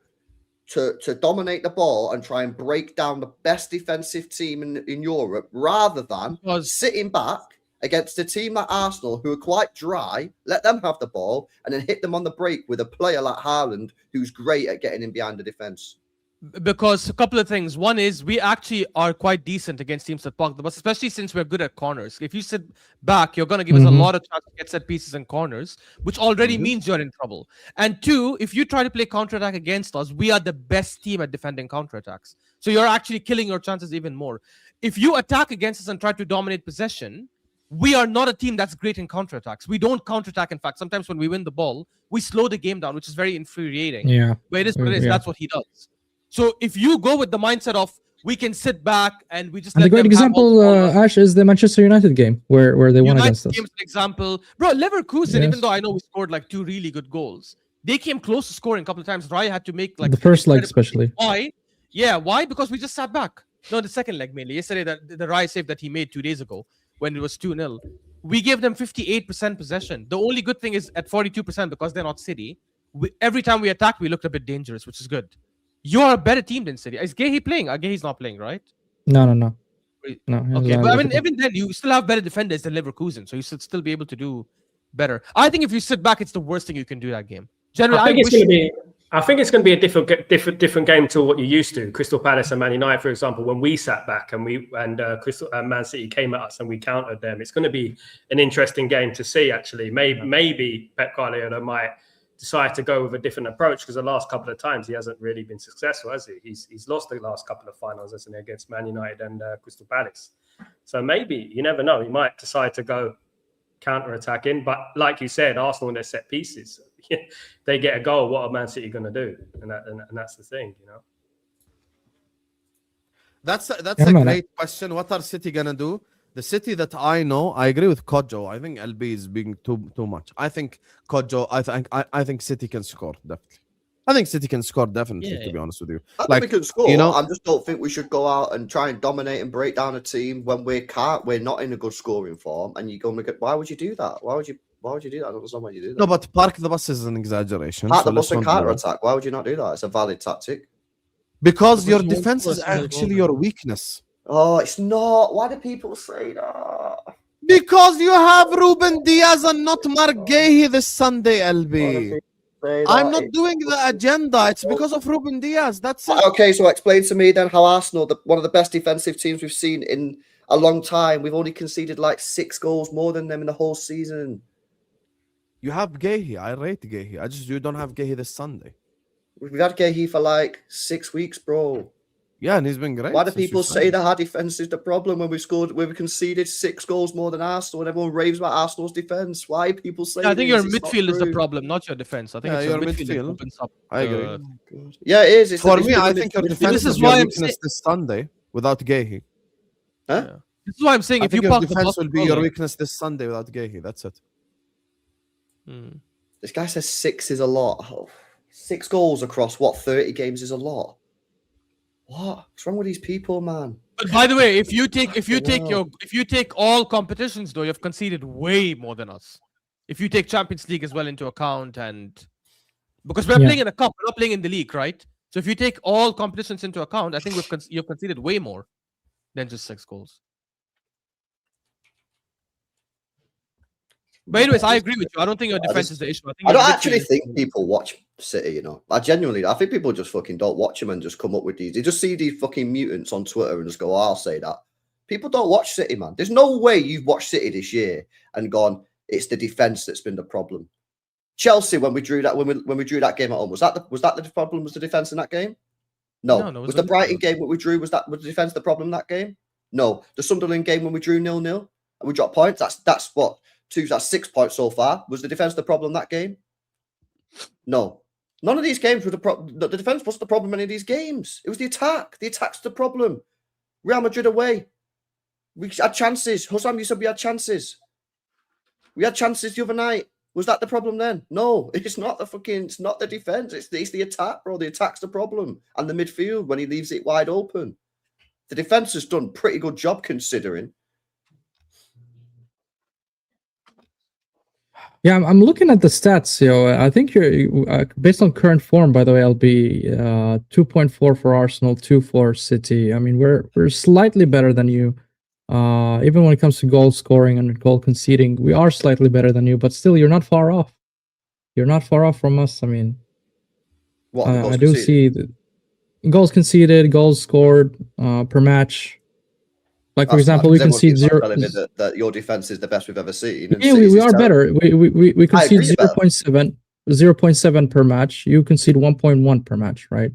to dominate the ball and try and break down the best defensive team in Europe rather than sitting back against a team like Arsenal who are quite dry, let them have the ball and then hit them on the break with a player like Haaland who's great at getting in behind the defence?
Because a couple of things. One is we actually are quite decent against teams that park the bus, especially since we're good at corners. If you sit back, you're going to give us a lot of chance to get set pieces and corners, which already means you're in trouble. And two, if you try to play counterattack against us, we are the best team at defending counterattacks. So you're actually killing your chances even more. If you attack against us and try to dominate possession, we are not a team that's great in counterattacks. We don't counterattack. In fact, sometimes when we win the ball, we slow the game down, which is very infuriating.
Yeah.
But it is what it is. That's what he does. So if you go with the mindset of we can sit back and we just
and
let
the great
them
example, Ash, is the Manchester United game where they won against us.
Game's an example, bro. Leverkusen, even though I know we scored like 2 really good goals, they came close to scoring a couple of times. Raya had to make like
the first leg, especially.
Why? Yeah, why? Because we just sat back. No, the second leg mainly. Yesterday, the Raya save that he made 2 days ago when it was 2-0. We gave them 58% possession. The only good thing is at 42% because they're not City. Every time we attack, we looked a bit dangerous, which is good. You are a better team than City. Is Gehi playing? Gehi's not playing, right?
No.
Okay, but I mean, even then, you still have better defenders than Leverkusen, so you should still be able to do better. I think if you sit back, it's the worst thing you can do that game. Generally, I
think it's going to be a different game to what you're used to. Crystal Palace and Man United, for example, when we sat back and Man City came at us and we countered them, it's going to be an interesting game to see. Actually, maybe Pep Guardiola might decide to go with a different approach because the last couple of times he hasn't really been successful, has he? He's lost the last couple of finals, hasn't he, against Man United and Crystal Palace. So maybe, you never know, he might decide to go counter-attacking. But like you said, Arsenal in their set pieces, they get a goal. What are Man City going to do? And that's the thing, you know.
That's a great question. What are City gonna do? The City that I know, I agree with Kojo. I think LB is being too much. I think Kojo. I think City can score definitely. I think City can score definitely. To be honest with you,
I think we can score. You know, I just don't think we should go out and try and dominate and break down a team when we're not in a good scoring form. And you go, why would you do that? Why would you do that? I don't understand why you do that.
No, but park the bus is an exaggeration.
Park the bus and counter attack. Why would you not do that? It's a valid tactic.
Because your defense is actually your weakness.
Oh, it's not. Why do people say that?
Because you have Ruben Diaz and not Mark Gehi this Sunday, LB. I'm not doing the agenda. It's because of Ruben Diaz. That's it.
Okay, so explain to me then how Arsenal, one of the best defensive teams we've seen in a long time, we've only conceded like 6 goals more than them in the whole season.
You have Gehi. I rate Gehi. You don't have Gehi this Sunday.
We've had Gehi for like 6 weeks, bro.
Yeah, and he's been great.
Why do people say that our defense is the problem when we conceded 6 goals more than Arsenal and everyone raves about Arsenal's defense? Why people say
I think your midfield is the problem, not your defense. I think it's your midfield opens up.
I agree.
Yeah, it is.
For me, I think your defense is your weakness this Sunday without Gehi.
Huh?
Yeah. This is why I'm saying if you
your defense will be your weakness this Sunday without Gehi. That's it.
This guy says 6 is a lot. 6 goals across 30 games is a lot. What's wrong with these people, man?
But by the way, if you take all competitions, though, you've conceded way more than us. If you take Champions League as well into account, and because we're playing in a cup, we're not playing in the league, right? So if you take all competitions into account, I think you've conceded way more than just 6 goals. But anyways, I agree with you. I don't think your defense is the issue.
I don't actually think people watch City, you know. I think people just fucking don't watch them and just come up with these. They just see these fucking mutants on Twitter and just go, I'll say that. People don't watch City, man. There's no way you've watched City this year and gone, it's the defense that's been the problem. Chelsea, when we drew that game at home, was that the problem? Was the defense in that game? No. Was the Brighton game when we drew, was the defense the problem in that game? No. The Sunderland game when we drew 0-0 and we dropped points, that's what? That's 6 points so far. Was the defense the problem that game? No. None of these games were the problem. The defense wasn't the problem in any of these games. It was the attack. The attack's the problem. Real Madrid away. We had chances. Hussam, you said we had chances. We had chances the other night. Was that the problem then? No, it's not it's not the defense. It's the attack, bro. The attack's the problem. And the midfield when he leaves it wide open. The defense has done a pretty good job considering.
Yeah, I'm looking at the stats. I think you're based on current form. By the way, LB 2.4 for Arsenal, 2 for City. I mean, we're slightly better than you. Even when it comes to goal scoring and goal conceding, we are slightly better than you. But still, you're not far off. You're not far off from us. I mean,
what
I do see that. goals conceded, goals scored per match. Like for example, we concede zero.
That your defense is the best we've ever seen.
Yeah, we are better. We concede 0.7 per match. You concede 1.1 per match, right?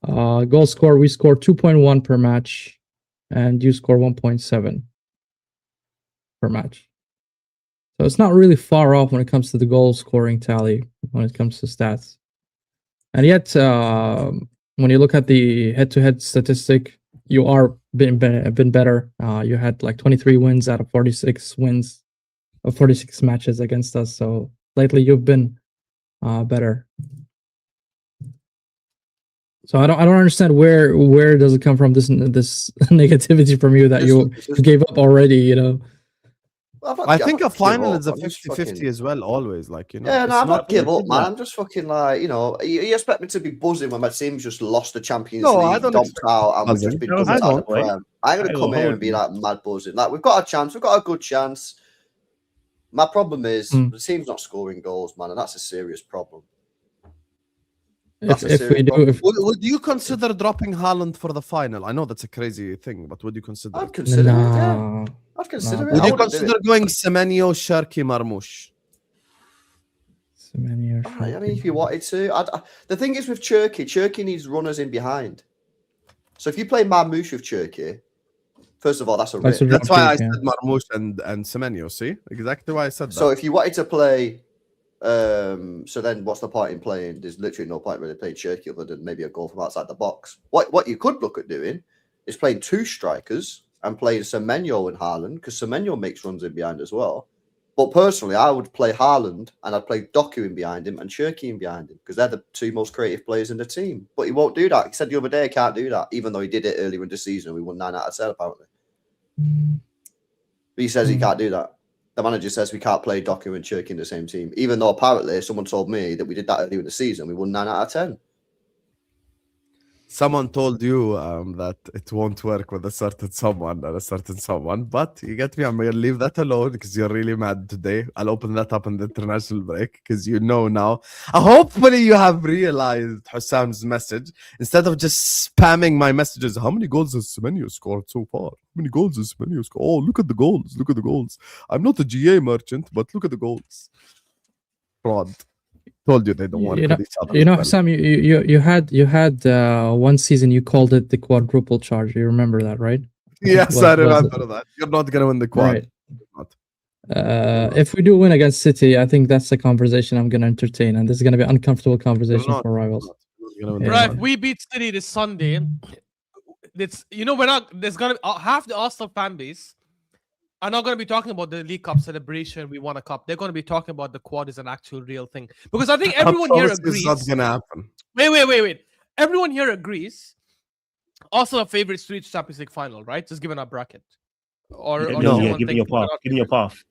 Goal score, we score 2.1 per match, and you score 1.7 per match. So it's not really far off when it comes to the goal scoring tally when it comes to stats. And yet, when you look at the head-to-head statistic, you are been better. You had like 23 wins out of 46 wins of 46 matches against us. So lately, you've been better. So I don't understand where does it come from, this negativity from you that you gave up already, you know.
I think a final is a 50-50 as well, always. Like, you know.
Yeah, no, I've not give up, man. I'm just fucking like, you know, you expect me to be buzzing when my team's just lost the Champions League,
I don't
dumped out, and we've just been dumped out of the Prem. I'm going to come here and be like mad buzzing. Like, we've got a chance, we've got a good chance. My problem is the team's not scoring goals, man, and that's a serious problem.
Would you consider dropping Haaland for the final? I know that's a crazy thing, but would you consider?
I'd consider it. Yeah. I'd consider it.
Would you consider going Semenyo, Sharky, Marmoush?
Semenyo,
I mean, if you wanted to. The thing is with Cherky needs runners in behind. So if you play Marmoush with Cherky, first of all, that's a rip.
That's why I said Marmoush and Semenyo. See, exactly why I said that.
So if you wanted to play. So then what's the point in playing? There's literally no point really playing Cherky other than maybe a goal from outside the box. What you could look at doing is playing two strikers and playing Semenyo and Haaland, because Semenyo makes runs in behind as well. But personally, I would play Haaland and I'd play Doku in behind him and Cherky in behind him, because they're the two most creative players in the team. But he won't do that. He said the other day he can't do that, even though he did it earlier in the season and we won 9 out of 10 apparently. But he says he can't do that. The manager says we can't play Doku and Cherky in the same team, even though apparently someone told me that we did that earlier in the season. We won 9 out of 10.
Someone told you that it won't work with a certain someone, but you get me. I'm going to leave that alone because you're really mad today. I'll open that up in the international break because you know now. Hopefully you have realized Hussam's message. Instead of just spamming my messages, how many goals has Semenyo scored so far? How many goals has Semenyo scored? Oh, look at the goals. Look at the goals. I'm not a GA merchant, but look at the goals. Fraud. Told you they don't want to put each other.
You know, Sam, you had one season you called it the quadruple charge. You remember that, right?
Yes, I remember that. You're not gonna win the quad.
Right. If we do win against City, I think that's the conversation I'm gonna entertain, and this is gonna be an uncomfortable conversation for rivals.
Right, if we beat City this Sunday, it's we're not. There's gonna be half the Arsenal fan base. I'm not going to be talking about the League Cup celebration. We won a cup. They're going to be talking about the quad is an actual real thing. Because I think everyone here agrees.
It's not going to happen.
Wait. Everyone here agrees. Also, a favorite to reach Champions League final, right? Just given our bracket.
Giving your path.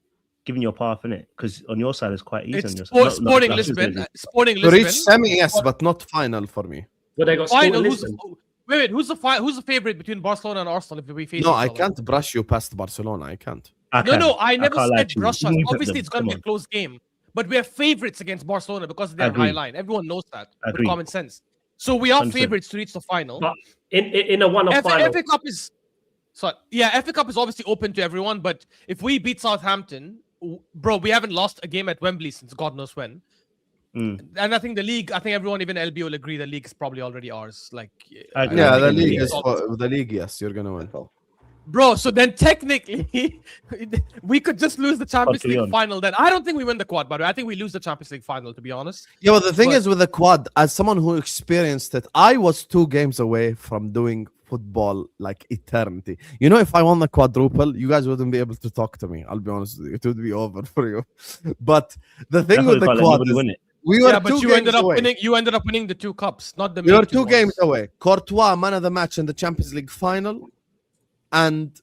Giving your path, innit? Because on your side, it's quite easy.
It's Sporting Lisbon. Sporting Lisbon.
To reach semi, yes, but not final for me.
But they got final.
Wait, who's the favorite between Barcelona and Arsenal if we face?
No, I can't brush you past Barcelona. I can't.
No, I never said brush us. Obviously, it's going to be a close game, but we are favorites against Barcelona because of their high line. Everyone knows that with common sense. So we are 100%. Favorites to reach the final.
But in a one-off final,
FA Cup is FA Cup is obviously open to everyone. But if we beat Southampton, bro, we haven't lost a game at Wembley since God knows when. And I think the league, everyone, even LB will agree the league is probably already ours. Like,
the league is the league. Yes, you're gonna win,
bro. So then technically, we could just lose the Champions League final. Then I don't think we win the quad, by the way. I think we lose the Champions League final, to be honest.
Yeah, but the thing is with the quad, as someone who experienced it, I was 2 games away from doing football like eternity. You know, if I won the quadruple, you guys wouldn't be able to talk to me. I'll be honest with you, it would be over for you. But the thing with the quad is, we were but
you ended up winning. You ended up winning the 2 cups, not the.
We were 2 games away. Courtois, man of the match in the Champions League final, and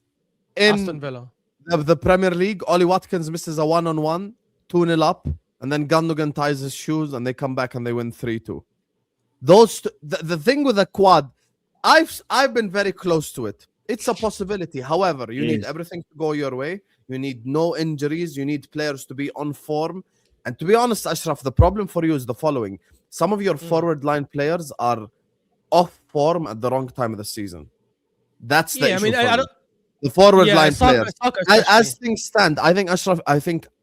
in
Aston Villa,
the Premier League, Ollie Watkins misses a 1-on-1, 2-0 up, and then Gundogan ties his shoes, and they come back and they win 3-2. The thing with the quad, I've been very close to it. It's a possibility. However, you need everything to go your way. You need no injuries. You need players to be on form. And to be honest, Ashraf, the problem for you is the following. Some of your forward line players are off form at the wrong time of the season. That's the issue.
I don't.
The forward line
Soccer,
players. As things stand, I think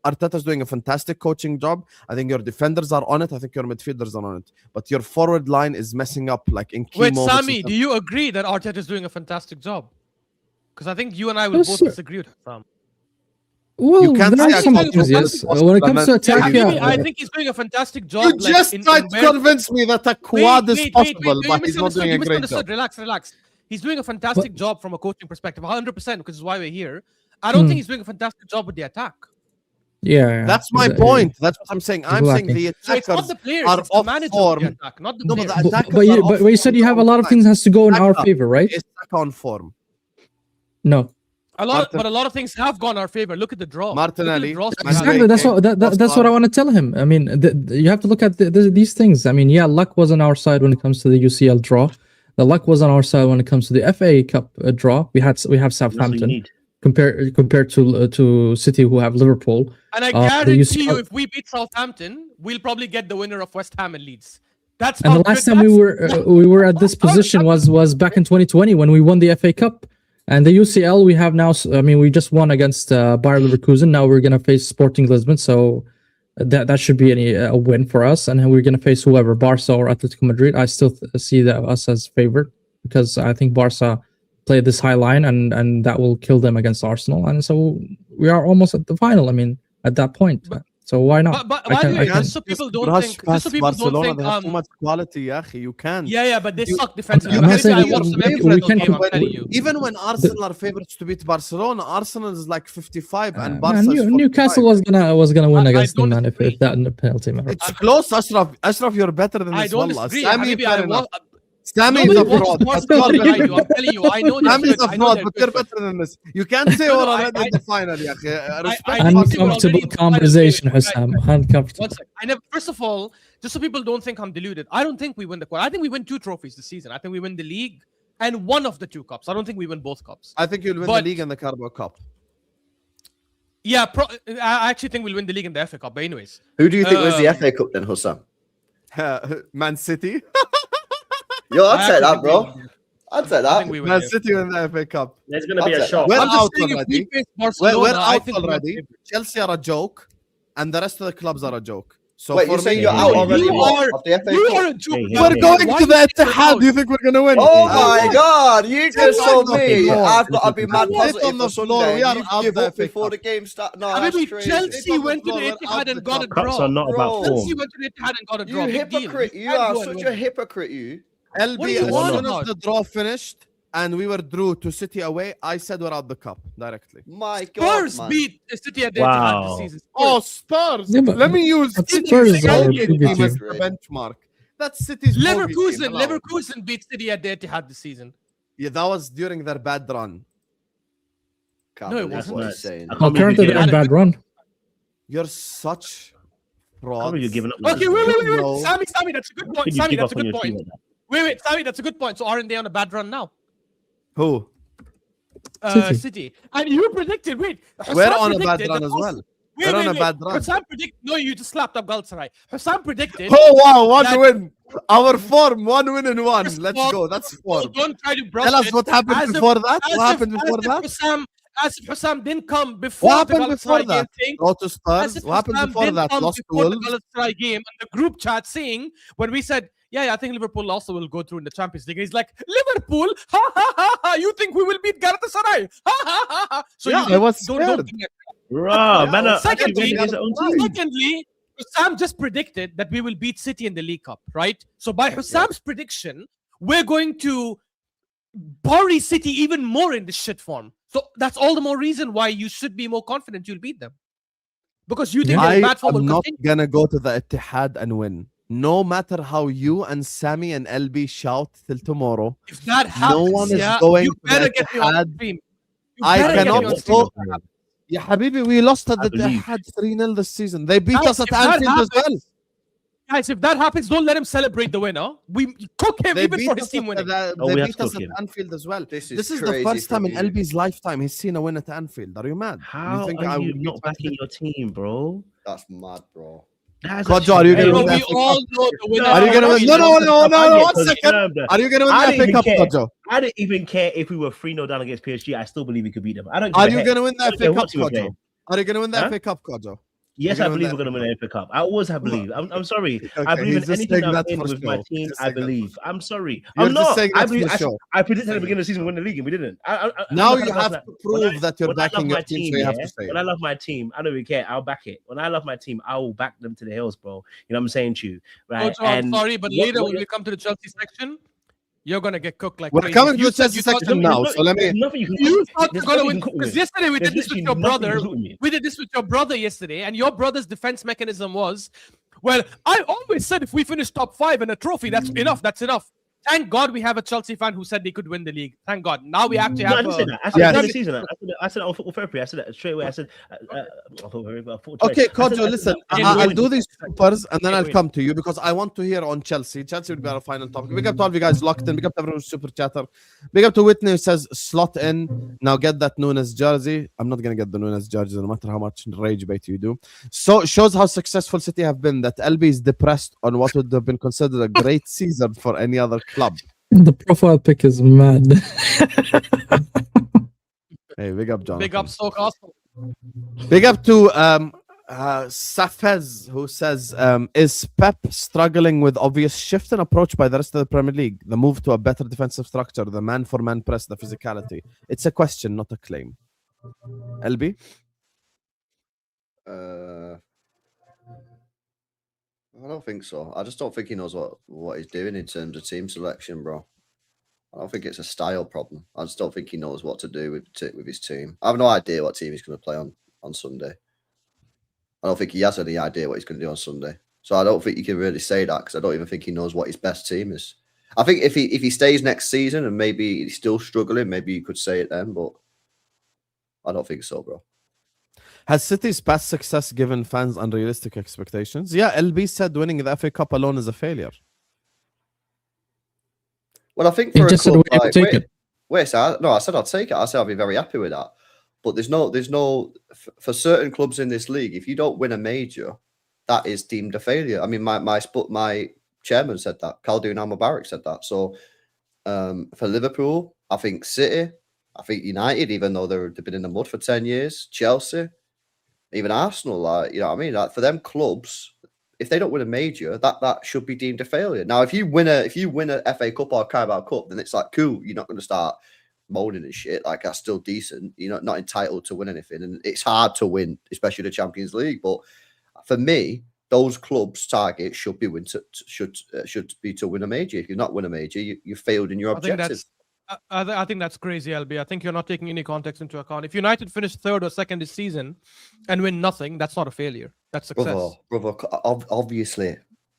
Arteta's doing a fantastic coaching job. I think your defenders are on it. I think your midfielders are on it. But your forward line is messing up like in key moments.
Wait, Sami, do you agree that Arteta is doing a fantastic job? Because I think you and I will both disagree with Sam.
Well, you can't there are some options, yes. When it comes to attack,
I think he's doing a fantastic job.
You just tried to convince me that a quad is possible, but he's not doing a great job.
Relax. He's doing a fantastic job from a coaching perspective, 100%, which is why we're here. I don't think he's doing a fantastic job with the attack.
Yeah.
That's my point. That's what I'm saying. I'm saying the attackers
not the players,
are
it's the manager of the attack, not the
players. But you said you have a lot of things has to go in our favor, right?
It's on form.
No.
But a lot of things have gone our favor. Look at the draw.
Martinelli.
Exactly. That's what I want to tell him. I mean, you have to look at these things. I mean, luck was on our side when it comes to the UCL draw. The luck was on our side when it comes to the FA Cup draw. We have Southampton compared to City, who have Liverpool.
And I guarantee you, if we beat Southampton, we'll probably get the winner of West Ham and Leeds. That's
and the last time we were at this position was back in 2020 when we won the FA Cup. And the UCL we have now. I mean, we just won against Bayer Leverkusen. Now we're gonna face Sporting Lisbon. So that should be a win for us, and we're going to face whoever, Barca or Atletico Madrid. I still see us as favorite because I think Barca play this high line, and that will kill them against Arsenal. And so we are almost at the final. I mean, at that point. So why not?
But just so people don't think,
Barcelona, they have too much quality, you can't.
Yeah, but they suck defensively.
Even when Arsenal are favorites to beat Barcelona, Arsenal is like 55 and Barca is 45.
Newcastle was gonna win against them, man, if that in the penalty, man.
It's close, Ashraf. Ashraf, you're better than this.
Sami
is a fraud.
I'm telling you, I know
Sami is a fraud, but you're better than this. You can't say we're already in the final,
Uncomfortable conversation, Hussam. Uncomfortable.
First of all, just so people don't think I'm deluded, I don't think we win the quad. I think we win 2 trophies this season. I think we win the league and one of the 2 cups. I don't think we win both cups.
I think you'll win the league and the Carabao Cup.
Yeah, I actually think we'll win the league and the FA Cup. But anyways,
who do you think wins the FA Cup then, Hussam?
Man City.
Yo, I'd say that, bro. I'd say that.
Man City win the FA Cup.
There's going to be a shock.
We're out already. We're out already. Chelsea are a joke, and the rest of the clubs are a joke. So
wait, you're saying you're out already of the FA Cup?
We're going to the Etihad. Do you think we're going to win?
Oh my God! You just told me I've got to be mad positive for Sunday.
We are out
the FA before the game starts. No,
that's crazy. Chelsea went to the Etihad and got a draw.
Cups are not about form.
Chelsea went to the Etihad and got a draw.
You hypocrite! You are such a hypocrite. You.
LB, as soon as the draw finished and we were drew to City away, I said we're out the cup directly.
My God,
Spurs beat City at the Etihad this season.
Oh, Spurs!
Yeah,
let me use
Spurs
as the benchmark. That's City's
Leverkusen beat City at the Etihad this season.
Yeah, that was during their bad run.
No, it wasn't.
Currently they're on a bad run.
You're such fraud.
You're giving up.
Okay, wait. Sami, that's a good point. Sami, that's a good point. Wait, Sami, that's a good point. So aren't they on a bad run now?
Who?
City. And you predicted,
we're on a bad run as well. We're on a bad run.
Hussam predicted, no, you just slapped up Galatasaray. Hussam predicted.
Oh, wow, one win. Our form, 1 win and 1. Let's go. That's form.
Don't try to brush
Tell us what happened before that. What happened before that?
As if Hussam didn't come before
what
the
happened before
Galatasaray
that?
game.
Go to Spurs. What happened before that? Lost to Wolves.
The Galatasaray game and the group chat saying when we said, yeah, I think Liverpool also will go through in the Champions League. And he's like, Liverpool? Ha ha ha ha! You think we will beat Galatasaray? Ha ha ha ha! So
yeah, I was scared.
Secondly, Hussam just predicted that we will beat City in the League Cup, right? So by Hussam's prediction, we're going to bury City even more in this shit form. So that's all the more reason why you should be more confident you'll beat them. Because you think their bad form will continue.
I'm not going to go to the Etihad and win. No matter how you and Sami and LB shout till tomorrow.
If that happens,
no one is going
you better
to
get me on the stream.
I cannot go. Yeah, Habibi, we lost at the Etihad 3-0 this season. They beat us at Anfield as well.
Guys, if that happens, don't let him celebrate the winner. We cook him even for his team winning.
They beat us at Anfield as well. This is the first time in LB's lifetime he's seen a win at Anfield. Are you mad?
How are you not backing your team, bro?
That's mad, bro.
Kojo, are you going to win the FA Cup?
Know the winner.
Are you going to win? No, 1 second. Are you going to win
I
the FA
didn't
Cup,
care.
Kojo?
I didn't even care if we were 3-0 down against PSG. I still believe we could beat them. I don't.
Are you going to win the FA
care
Cup,
what team we're
Kojo?
playing.
Are you going to win the
Huh?
FA Cup, Kojo?
Yes,
You're
I
gonna
believe
win
we're going to win the FA Cup. I always have believed. I'm sorry.
Okay,
I believe
he's
in
just
anything
saying
I'm
that
in
for
with my
show.
team.
He's
I
saying that.
believe. I'm sorry.
You're
I'm
just
not.
saying
I
that for
believe.
the show.
I predicted at the beginning of the season we win the league and we didn't.
Now
I'm the
you
kind of
have
person
to prove that you're
when I love
backing
my
your team,
team,
so you have
yeah,
to say
when
it.
I love my team, I don't really care. I'll back it. When I love my team, I will back them to the hills, bro. You know what I'm saying to you, right?
Kojo, I'm sorry, but later when we come to the Chelsea section, you're gonna get cooked like
We're
crazy.
coming
If
to the Chelsea section now, so let me.
There's nothing you can.
You thought
there's
you're gonna
nothing
win
you can cook
because
with.
yesterday we
There's
did this with
literally
your
nothing you
brother.
can cook with me.
We did this with your brother yesterday, and your brother's defense mechanism was, well, I always said if we finish top 5 and a trophy, that's enough. That's enough. Thank God we have a Chelsea fan who said they could win the league. Thank God. Now we actually
No, I
have
didn't say that. I said
Yes.
that this season. I said that on Football Therapy. I said that straight away. I said,
Okay, Kojo, listen. I'll do these supers and then I'll
win.
come to you because I want to hear on Chelsea. Chelsea will be our final topic. Big up to all of you guys locked in. Big up to everyone who's super chatter. Big up to Whitney who says slot in. Now get that Nunes jersey. I'm not going to get the Nunes jersey no matter how much rage bait you do. So it shows how successful City have been that LB is depressed on what would have been considered a great season for any other club.
The profile pic is mad.
Hey, big up, Jonathan.
Big up Stoke Arsenal.
Big up to Safez, who says, is Pep struggling with obvious shift in approach by the rest of the Premier League? The move to a better defensive structure, the man-for-man press, the physicality. It's a question, not a claim. LB?
I don't think so. I just don't think he knows what he's doing in terms of team selection, bro. I don't think it's a style problem. I just don't think he knows what to do with his team. I have no idea what team he's going to play on Sunday. I don't think he has any idea what he's going to do on Sunday. So I don't think you can really say that because I don't even think he knows what his best team is. I think if he stays next season and maybe he's still struggling, maybe you could say it then, but I don't think so, bro.
Has City's past success given fans unrealistic expectations? Yeah, LB said winning the FA Cup alone is a failure.
Well, I think
He
for
just
a club
said, take it.
Wait, so I said I'd take it. I said I'd be very happy with that. But there's no for certain clubs in this league, if you don't win a major, that is deemed a failure. I mean, my chairman said that. Khaldoon Al-Mubarak said that. So for Liverpool, I think City, I think United, even though they've been in the mud for 10 years, Chelsea, even Arsenal, like, you know what I mean? Like, for them clubs, if they don't win a major, that should be deemed a failure. Now, if you win a FA Cup or a Carabao Cup, then it's like, cool, you're not going to start moaning and shit. Like, that's still decent. You're not entitled to win anything. And it's hard to win, especially the Champions League. But for me, those clubs' target should be should be to win a major. If you not win a major, you failed in your objective.
I think that's crazy, LB. I think you're not taking any context into account. If United finish 3rd or 2nd this season and win nothing, that's not a failure. That's success.
Brother, obviously,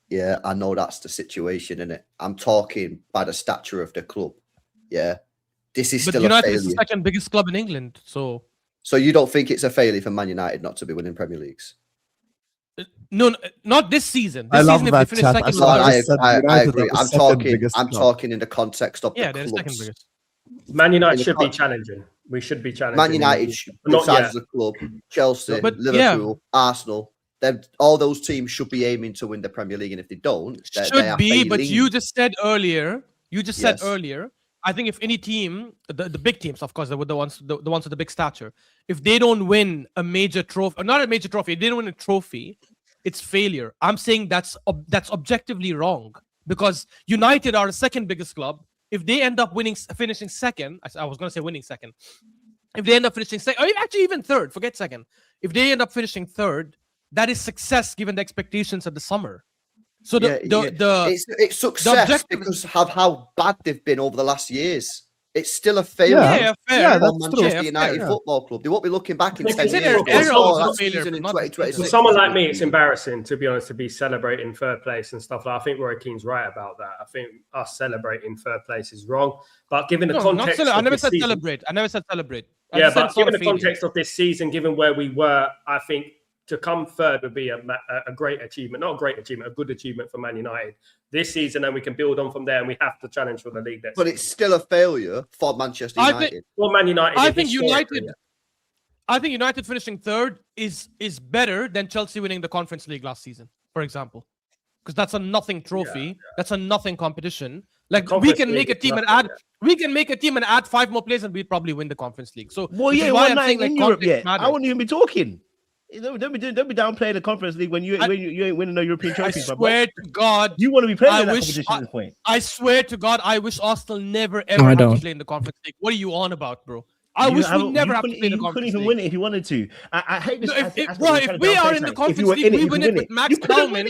yeah, I know that's the situation, innit? I'm talking by the stature of the club. Yeah. This is still
United
a failure.
is the 2nd biggest club in England, so
you don't think it's a failure for Man United not to be winning Premier Leagues?
No, not this season.
I
This
love
season, if
that
they finish
chat.
second,
I agree. I'm talking in the context of
yeah,
the
they're the 2nd
clubs.
biggest.
Man United should be challenging. We should be challenging.
Man United,
not
size
yet.
as a club, Chelsea,
But,
Liverpool, Arsenal. All those teams should be aiming to win the Premier League, and if they don't, they
Should
are
be. But
failing.
you just said earlier.
Yes.
I think if any team, the big teams, of course, the ones with the big stature, if they don't win a major trophy, or not a major trophy, if they don't win a trophy, it's failure. I'm saying that's objectively wrong because United are the 2nd biggest club. If they end up finishing 2nd, I was going to say winning 2nd. If they end up finishing 2nd, or actually even 3rd, forget 2nd. If they end up finishing 3rd, that is success given the expectations of the summer. So
it's success because of how bad they've been over the last years. It's still a failure.
Yeah, fair.
For Manchester United Football Club. They won't be looking back in 10 years.
For someone like me, it's embarrassing, to be honest, to be celebrating 3rd place and stuff. I think Roy Keane's right about that. I think us celebrating 3rd place is wrong. But given the context,
I never said celebrate.
Yeah, but given the context of this season, given where we were, I think to come 3rd would be a great achievement. Not a great achievement, a good achievement for Man United this season, and we can build on from there, and we have to challenge for the league.
But it's still a failure for Manchester United.
Man United.
I think United finishing 3rd is better than Chelsea winning the Conference League last season. for example, because that's a nothing trophy. That's a nothing competition. Like we
Conference
can
League
make a
is
team and
nothing,
add. We can make a team and add 5 more players, and we'd probably win the Conference League. So,
Well,
which is
yeah,
why
one
I'm
night
saying,
in
like,
Europe
context
yet.
matters.
I wouldn't even be talking. Don't be downplaying the Conference League when you ain't winning no European
I
trophies.
swear to God,
you want to be playing
I
in that
wish
competition at this point.
I swear to God, I wish Arsenal never
I
ever have to
don't.
play in the Conference League. What are you on about, bro? I wish we never have to play in the
You
Conference
couldn't even
League.
win it if you wanted to. I hate this.
No, if we are in the Conference League, we win it with Max Baumann.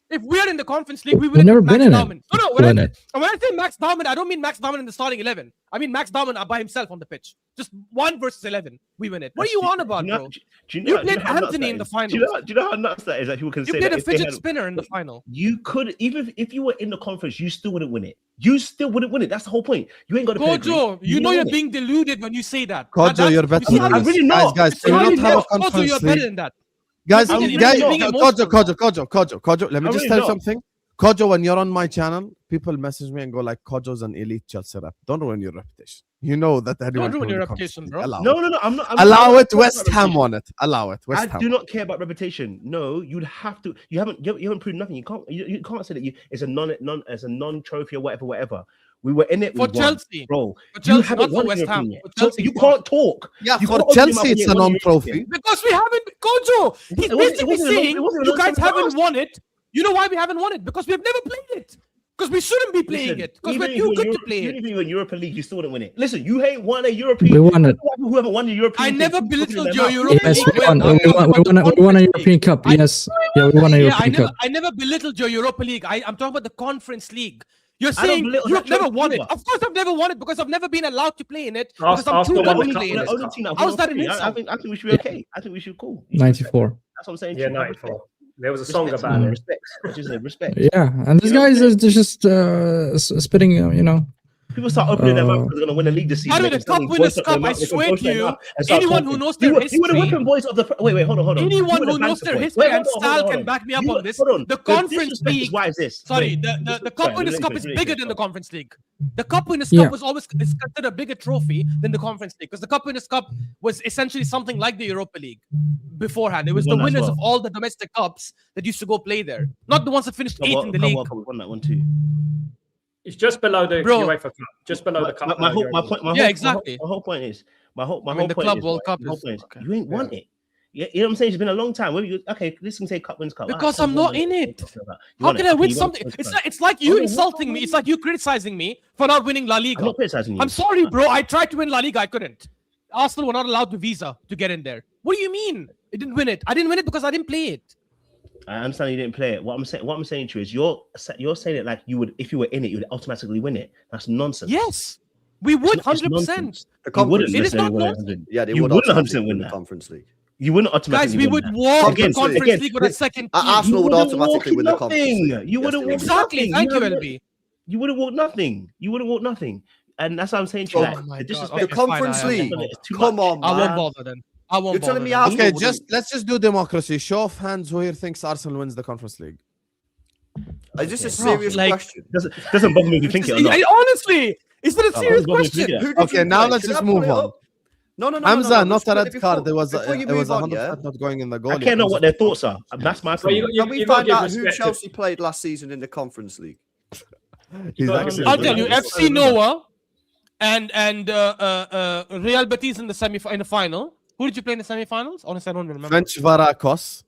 If we are in the Conference League, we win
We've
it
never
with
been
Max
in it.
Baumann. No,
Win it.
when I say Max Baumann, I don't mean Max Baumann in the starting 11. I mean Max Baumann by himself on the pitch. Just 1 versus 11. We win it. What are you on about, bro? You played Anthony in the final.
Do you know how nuts that is? That people can
You
say
played
that
a fidget spinner in the final.
You could, even if you were in the conference, you still wouldn't win it. You still wouldn't win it. That's the whole point. You ain't got to play.
Kojo, you know you're being deluded when you say that.
Kojo, you're better than
I'm
this.
really not.
Guys,
I'm
we
really
don't have a
not.
Kojo,
Conference
you're better
League.
than that.
Guys,
I'm
guys,
really not.
Kojo, let me
I'm
just
really
tell you
not.
something. Kojo, when you're on my channel, people message me and go like, Kojo's an elite Chelsea rep. Don't ruin your reputation. You know that anyone
Don't ruin
can
your
win the Conference
reputation,
League.
bro.
Allow
No,
it.
I'm not.
Allow
I'm
it.
not
West
about
Ham
reputation.
won it. Allow it. West
I
Ham.
do not care about reputation. No, you'd have to. You haven't proved nothing. You can't say that it's a non-trophy or whatever. We were in it
For
we won,
Chelsea,
bro.
For Chelsea,
You haven't
not for
won
West Ham.
European yet.
For
So
Chelsea,
you
not.
can't talk.
Yeah,
You
for
can't open your
Chelsea,
mouth and
it's
say
a
won
non-trophy.
European.
Because we haven't, Kojo. He's
It
basically
wasn't a
saying
non-
you guys
non-trophy
haven't
for us.
won it. You know why we haven't won it? Because we've never played it. Because we shouldn't be playing
Listen,
it. Because
even
we're
if
too
you
good
were
to play
Even
it.
if you were in Europa League, you still wouldn't win it. Listen, you ain't won a European.
We won it.
Who haven't won the European?
I never
thing,
belittled
opening
your
their mouth.
Europa
Yes,
League
we
win.
won. We won a European Cup. Yes. Yeah, we won a European Cup.
I never belittled your Europa League. I'm talking about the Conference League. You're
I don't
saying
belittle
you've
that
never
trophy
won it.
either.
Of course, I've never won it because I've never been allowed to play in it. Because I'm
Arsenal
too
won
good
the
to play in
Cup.
it. How's that an insult?
I think we should be okay. I think we should cool.
94.
That's what I'm saying.
Yeah, 94. There was a song
Respect,
about it.
Respect. What is it? Respect.
Yeah, and these guys are just spitting, you know.
People start opening their mouth because they're going to win the league this season.
Out of
They
the
can suddenly
Cup Winners'
voice up their
Cup, I
mouth, they can
swear
voice
to
their
you,
mouth and start
anyone
talking.
who knows their
You were the
history-
whipping voice of the. Wait, hold on.
Anyone
You were
who
the
knows
banter
their
voice.
history
Wait,
and
hold
style
on.
can back me up
You-
on this.
Hold on.
The Conference
disrespect
League.
is why is this?
Sorry,
Wait,
the Cup Winners' Cup is bigger than the
Conference.
Conference League. The Cup Winners'
Yeah.
Cup was always considered a bigger trophy than the Conference League because the Cup Winners' Cup was essentially something like the Europa League beforehand. It was
We
the
won that as
winners
well.
of all the domestic cups that used to go play there, not the ones that finished eighth in the league.
We won that one too.
It's just below the
Bro.
UEFA Cup. Just below the Cup.
My whole point is
I mean, the Club World Cup is okay.
you ain't won it. Yeah, you know what I'm saying? It's been a long time. Okay, this can say Cup wins Cup.
Because I'm not in it. How can I win something? It's like you insulting me. It's like you criticizing me for not winning La
I'm
Liga.
not criticizing you.
I'm sorry, bro. I tried to win La Liga. I couldn't. Arsenal were not allowed the visa to get in there. What do you mean? I didn't win it. I didn't win it because I didn't play it.
I understand you didn't play it. What I'm saying to you is you're saying it like you would, if you were in it, you would automatically win it. That's nonsense.
Yes, we would
It's
100%.
nonsense.
The
You
Conference
wouldn't
It is
League.
not
necessarily win it.
Yeah, they
You
would
wouldn't
100%
100%
win
win
the
that.
Conference League.
You wouldn't automatically
Guys, we
win
would
that.
walk
Again,
the Conference
again,
League with a second team.
Arsenal would
wouldn't
automatically
walk
win the Conference
nothing.
League.
You
Yes,
wouldn't
they
walk
would.
Exactly.
nothing.
Thank you,
haven't-
LB.
You wouldn't walk nothing. You wouldn't walk nothing. And that's what I'm saying to you.
Oh
like,
my
the
God.
disrespect.
Okay,
The Conference
fine, I
League.
won't.
It's too
Come
much.
on,
I won't
man.
bother then. I won't
You're telling
bother
me
then.
Arsenal
Okay,
wouldn't-
let's just do democracy. Show of hands who here thinks Arsenal wins the Conference League.
Is this a
Bro,
serious
like-
question?
Doesn't bother me if you think it or not.
Honestly, is that a serious
bother me if you
question?
think it.
Who did
Okay,
you
now
play?
let's
Should
just
I pull
move
it
on.
up? No.
Hamza,
Let's
not a
put it
red
before-
card. It was
before you
100%
move on,
not going in the goal.
I can't know what their thoughts are. That's my
Well,
problem.
Can we
you've got
find
to give
out who
respect to-
Chelsea played last season in the Conference League?
He's
I'll
actually.
I'll tell you,
Yeah.
FC Noah and Real Betis in the final. Who did you play in the semi-finals? Honestly, I don't remember.
French Varakos.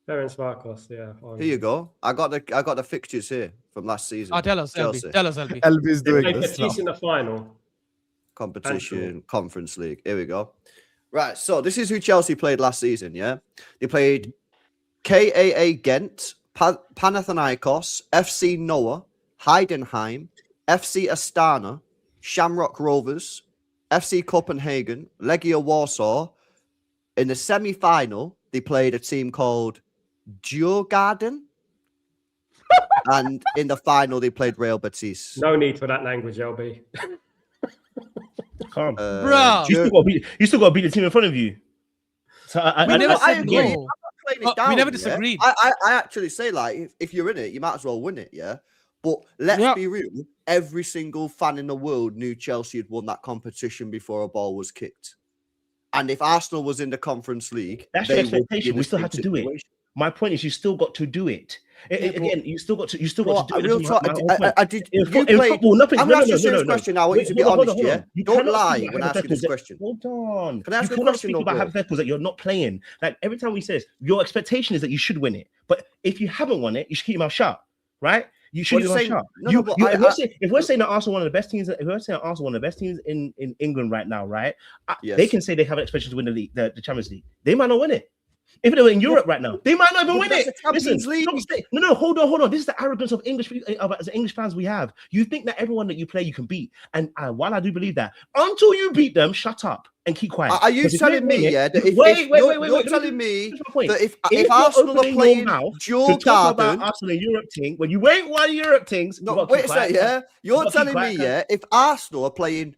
Ferenc Varkos, yeah.
Here you go. I got the fixtures here from last season.
Tell us,
Chelsea.
LB. Tell us, LB.
LB is
They
doing
played
this now.
Betis in the final.
Competition, Conference League. Here we go. Right, so this is who Chelsea played last season, yeah? They played KAA Ghent, Panathinaikos, FC Noah, Heidenheim, FC Astana, Shamrock Rovers, FC Copenhagen, Legia Warsaw. In the semi-final, they played a team called Djurgården. And in the final, they played Real Betis.
No need for that language, LB.
Calm.
Bruh.
You still got to beat the team in front of you. So
We never
I
said
agree.
no.
I'm not playing it
But we
down,
never
yeah?
disagreed.
I actually say, like, if you're in it, you might as well win it, yeah? But let's
Yeah.
be real. Every single fan in the world knew Chelsea had won that competition before a ball was kicked. And if Arsenal was in the Conference League,
That's
they
your
would be in
expectation.
the
We still
same
have to do it.
situation.
My point is, you still got to do it. Again, you still got to do it.
I'm going to ask you a serious question now. I want you to be honest, yeah? Don't lie when asking this question.
Hold on.
Can I ask
you
a question?
Speak about hypotheticals that you're not playing. Like every time we say this, your expectation is that you should win it. But if you haven't won it, you should keep your mouth shut, right? You should keep your mouth shut. If we're saying that Arsenal one of the best teams, if we're saying Arsenal one of the best teams in England right now, right? Yes. They can say they have an expectation to win the league, the Champions League. They might not win it. If they were in Europe right now, they might not even win it. Listen, no, hold on. This is the arrogance of English fans we have. You think that everyone that you play you can beat, and while I do believe that, until you beat them, shut up and keep quiet.
Are you telling me, that you're telling me that if Arsenal are playing Joe Garden,
Arsenal in Europe team, when you ain't won Europe teams,
wait a second, yeah, you're telling me, if Arsenal are playing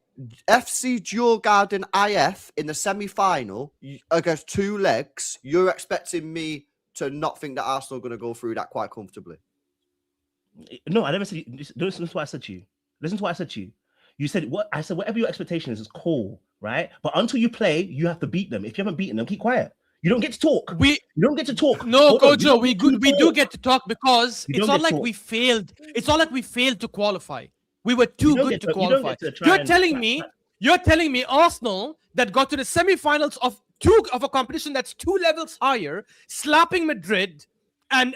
FC Joe Garden IF in the semi-final against 2 legs, you're expecting me to not think that Arsenal are going to go through that quite comfortably?
No, I never said. Listen to what I said to you. Listen to what I said to you. You said what I said. Whatever your expectation is cool, right? But until you play, you have to beat them. If you haven't beaten them, keep quiet. You don't get to talk. You don't get to talk.
No, Kojo, we do get to talk because it's not like we failed. It's not like we failed to qualify. We were too good to qualify. You're telling me Arsenal that got to the semi-finals of a competition that's 2 levels higher, slapping Madrid and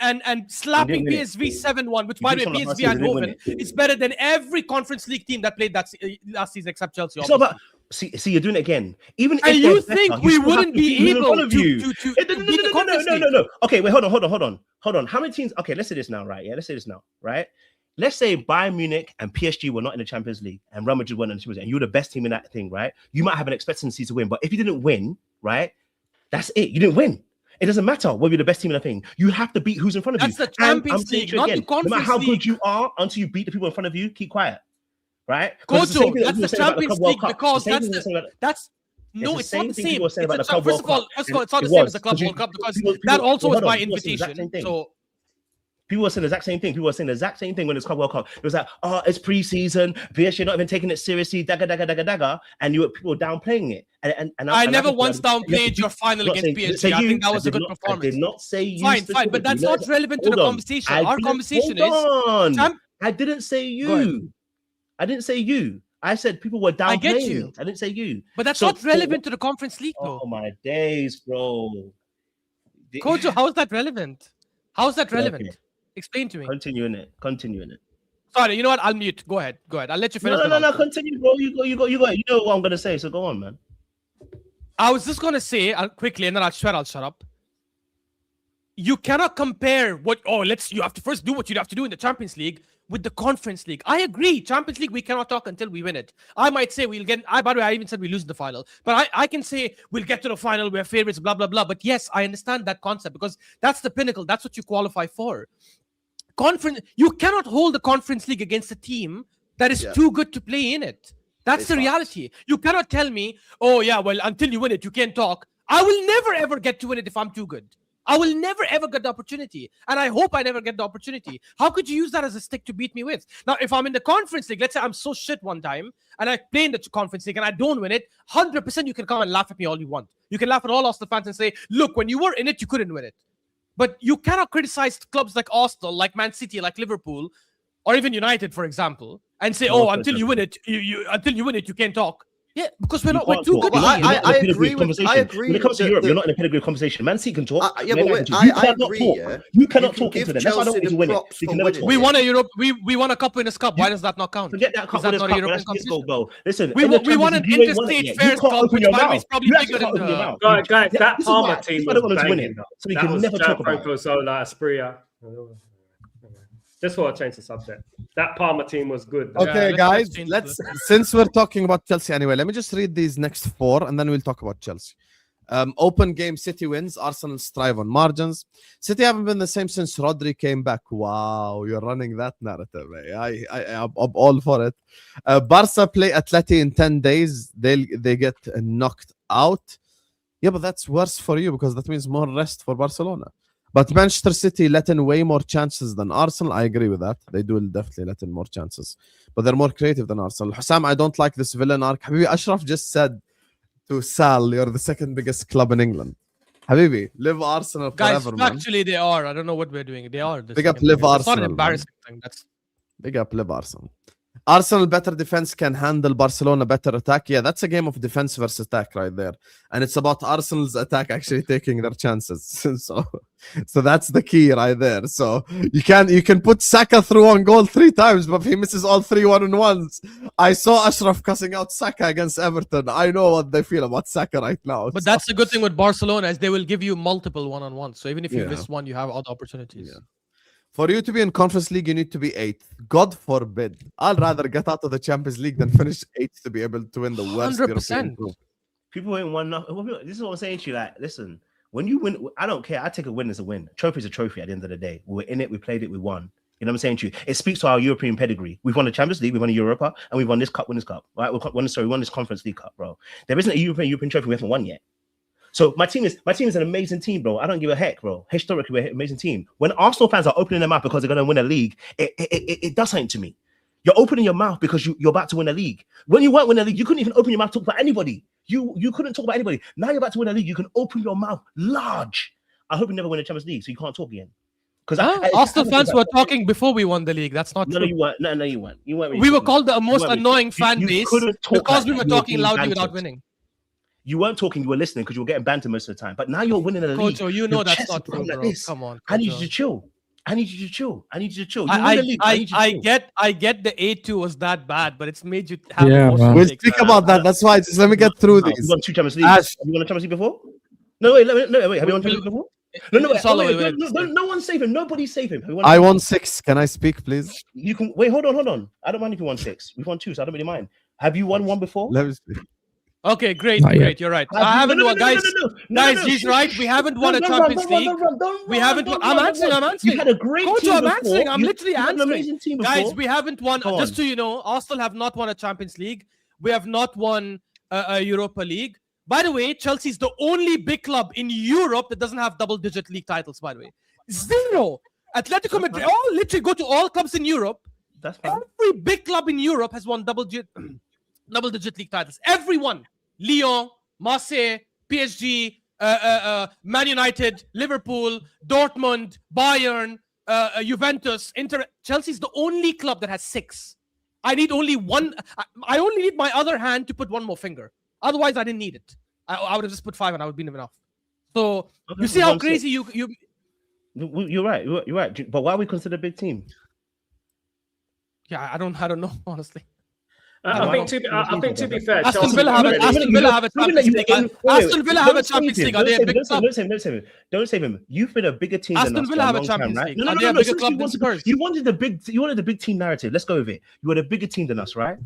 slapping PSV 7-1, which by the way, PSV Eindhoven is better than every Conference League team that played that last season except Chelsea.
It's not about, see, you're doing it again. Even
and you think we wouldn't be able to
No. Okay, wait, hold on. How many teams? Okay, let's say this now, right? Let's say Bayern Munich and PSG were not in the Champions League and Real Madrid won in the Champions League and you were the best team in that thing, right? You might have an expectancy to win, but if you didn't win, right, that's it. You didn't win. It doesn't matter whether you're the best team in the thing. You have to beat who's in front of you.
That's the Champions League, not the Conference League.
No matter how good you are, until you beat the people in front of you, keep quiet, right?
Kojo, that's the Champions League because that's no, it's not the same. First of all, it's not the same as the Club World Cup because that also was by invitation. So.
People were saying the exact same thing. When it's Club World Cup. It was like, it's pre-season. PSG not even taking it seriously. Dagger. And people were downplaying it. And
I never once downplayed your final against PSG. I think that was a good performance.
I did not say you.
Fine, but that's not relevant to the conversation. Our conversation is.
I didn't say you. I said people were downplaying. I get you. I didn't say you.
But that's not relevant to the Conference League, though.
Oh my days, bro.
Kojo, how is that relevant? Okay. Explain to me.
Continuing it.
Sorry, you know what? I'll mute. Go ahead. I'll let you finish.
No. Continue, bro. You go. You know what I'm gonna say. So go on, man.
I was just gonna say quickly, and then I'll shut up. You cannot compare you have to first do what you have to do in the Champions League with the Conference League. I agree. Champions League, we cannot talk until we win it. I might say we'll get. By the way, I even said we lose the final, but I can say we'll get to the final. We're favorites. Blah blah blah. But yes, I understand that concept because that's the pinnacle. That's what you qualify for. You cannot hold the Conference League against a team that is too good to play in it. That's the reality. You cannot tell me, until you win it, you can't talk. I will never ever get to win it if I'm too good. I will never ever get the opportunity. And I hope I never get the opportunity. How could you use that as a stick to beat me with? Now, if I'm in the Conference League, let's say I'm so shit one time and I play in the Conference League and I don't win it, 100% you can come and laugh at me all you want. You can laugh at all Arsenal fans and say, look, when you were in it, you couldn't win it. But you cannot criticize clubs like Arsenal, like Man City, like Liverpool, or even United, for example, and say, until you win it, you can't talk. Yeah, because we're too good.
I agree. When
it comes to Europe, you're not in a pedigree conversation. Man City can talk.
I agree.
You cannot talk into them. That's why I don't want to win it.
We won a Europe. We won a Cup Winners' Cup. Why does that not count?
Forget that Cup Winners' Cup. Bro. Listen,
we won an interstate fairs cup, which by the way is probably bigger than the.
Guys, that Parma team was banging.
So we can never talk about it.
Asprilla. Just want to change the subject. That Parma team was good.
Okay, guys, since we're talking about Chelsea anyway, let me just read these next 4 and then we'll talk about Chelsea. Open game, City wins. Arsenal strive on margins. City haven't been the same since Rodri came back. Wow, you're running that narrative. I'm all for it. Barca play Atleti in 10 days. They get knocked out. Yeah, but that's worse for you because that means more rest for Barcelona. But Manchester City let in way more chances than Arsenal. I agree with that. They do definitely let in more chances. But they're more creative than Arsenal. Hussam, I don't like this villain arc. Habibi, Ashraf just said to Sal, you're the second biggest club in England. Habibi, live Arsenal
Guys,
forever, man.
actually, they are. I don't know what we're doing. They are.
Big up live
It's
Arsenal,
not an
man.
embarrassing thing. That's
Big up live Arsenal. Arsenal better defense can handle Barcelona better attack. Yeah, that's a game of defense versus attack right there. And it's about Arsenal's attack actually taking their chances. So that's the key right there. So you can put Saka through on goal 3 times, but if he misses all 3 1-on-1s. I saw Ashraf cussing out Saka against Everton. I know what they feel about Saka right now.
But that's the good thing with Barcelona is they will give you multiple one-on-ones. So even if you miss one, you have other opportunities.
Yeah. For you to be in Conference League, you need to be 8th. God forbid. I'd rather get out of the Champions League than finish 8th to be able to win the worst
100%.
European group.
People ain't won nothing. This is what I'm saying to you. Like, listen, when you win, I don't care. I take a win as a win. Trophy's a trophy at the end of the day. We were in it, we played it, we won. You know what I'm saying to you? It speaks to our European pedigree. We've won the Champions League, we've won the Europa, and we've won this Winners' Cup. Right? We won this Conference League Cup, bro. There isn't a European trophy we haven't won yet. So my team is an amazing team, bro. I don't give a heck, bro. Historically, we're an amazing team. When Arsenal fans are opening their mouth because they're going to win a league, it does something to me. You're opening your mouth because you're about to win a league. When you weren't winning a league, you couldn't even open your mouth to talk about anybody. You couldn't talk about anybody. Now you're about to win a league. You can open your mouth large. I hope you never win a Champions League, so you can't talk again. Because
Arsenal fans were talking before we won the league. That's not true.
No, you weren't. No, you weren't. You weren't.
We were called the most annoying fan base because we were talking loudly
without
without winning.
You weren't talking, you were listening because you were getting banter most of the time. But now you're winning a league.
Kojo, you know that's not true, bro. Come on.
I need you to chill. I need you to chill.
I get the 8-2 was that bad, but it's made you have
we'll speak about that. That's why just let me get through this.
You won 2 Champions League. Have you won a Champions League before? No, wait. Have you won a Champions League before? No one's safe him. Nobody's safe him.
I won 6. Can I speak, please?
You can wait. Hold on. I don't mind if you won 6. We've won 2, so I don't really mind. Have you won 1 before?
Let me speak.
Okay, great. You're right. I haven't won, guys. Guys, he's right. We haven't won a Champions League. We haven't won. I'm answering.
You had a great team
I'm answering. I'm literally answering.
Amazing team before.
Guys, we haven't won. Just so you know, Arsenal have not won a Champions League. We have not won a Europa League. By the way, Chelsea is the only big club in Europe that doesn't have double-digit league titles. By the way, 0. Atletico Madrid. Literally go to all clubs in Europe.
That's fine.
Every big club in Europe has won double-digit league titles. Everyone. Lyon, Marseille, PSG, Man United, Liverpool, Dortmund, Bayern, Juventus, Inter. Chelsea's the only club that has 6. I need only one. I only need my other hand to put one more finger. Otherwise, I didn't need it. I would have just put 5 and I would have been enough. So you see how crazy you.
You're right. You're right. But why are we considered a big team?
Yeah, I don't know honestly.
I think to be fair,
Aston Villa have a Champions League. Aston Villa have a Champions League. Are they a big club?
Don't save him. You've been a bigger team than us.
Aston Villa have a Champions League.
No.
Are they a bigger club than Spurs?
You wanted the big team narrative. Let's go with it. You were a bigger team than us, right?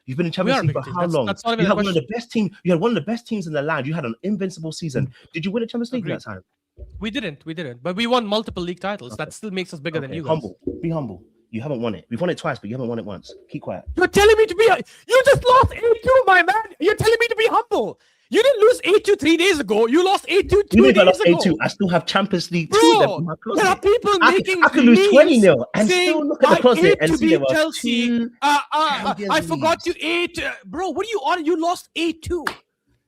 You've been in Champions League for how long? You had one of the best teams. You had one of the best teams in the land. You had an invincible season. Did you win a Champions League that time?
We didn't. But we won multiple league titles. That still makes us bigger than you guys.
Be humble. You haven't won it. We've won it twice, but you haven't won it once. Keep quiet.
You're telling me to be. You just lost 8-2, my man. You're telling me to be humble. You didn't lose 8-2 3 days ago. You lost 8-2 2 days ago.
8-2. I still have Champions League 2.
Bro, there are people making.
I could lose 20-0 and still look at the closet and see there were
Chelsea. I forgot you 8. Bro, what are you on? You lost 8-2.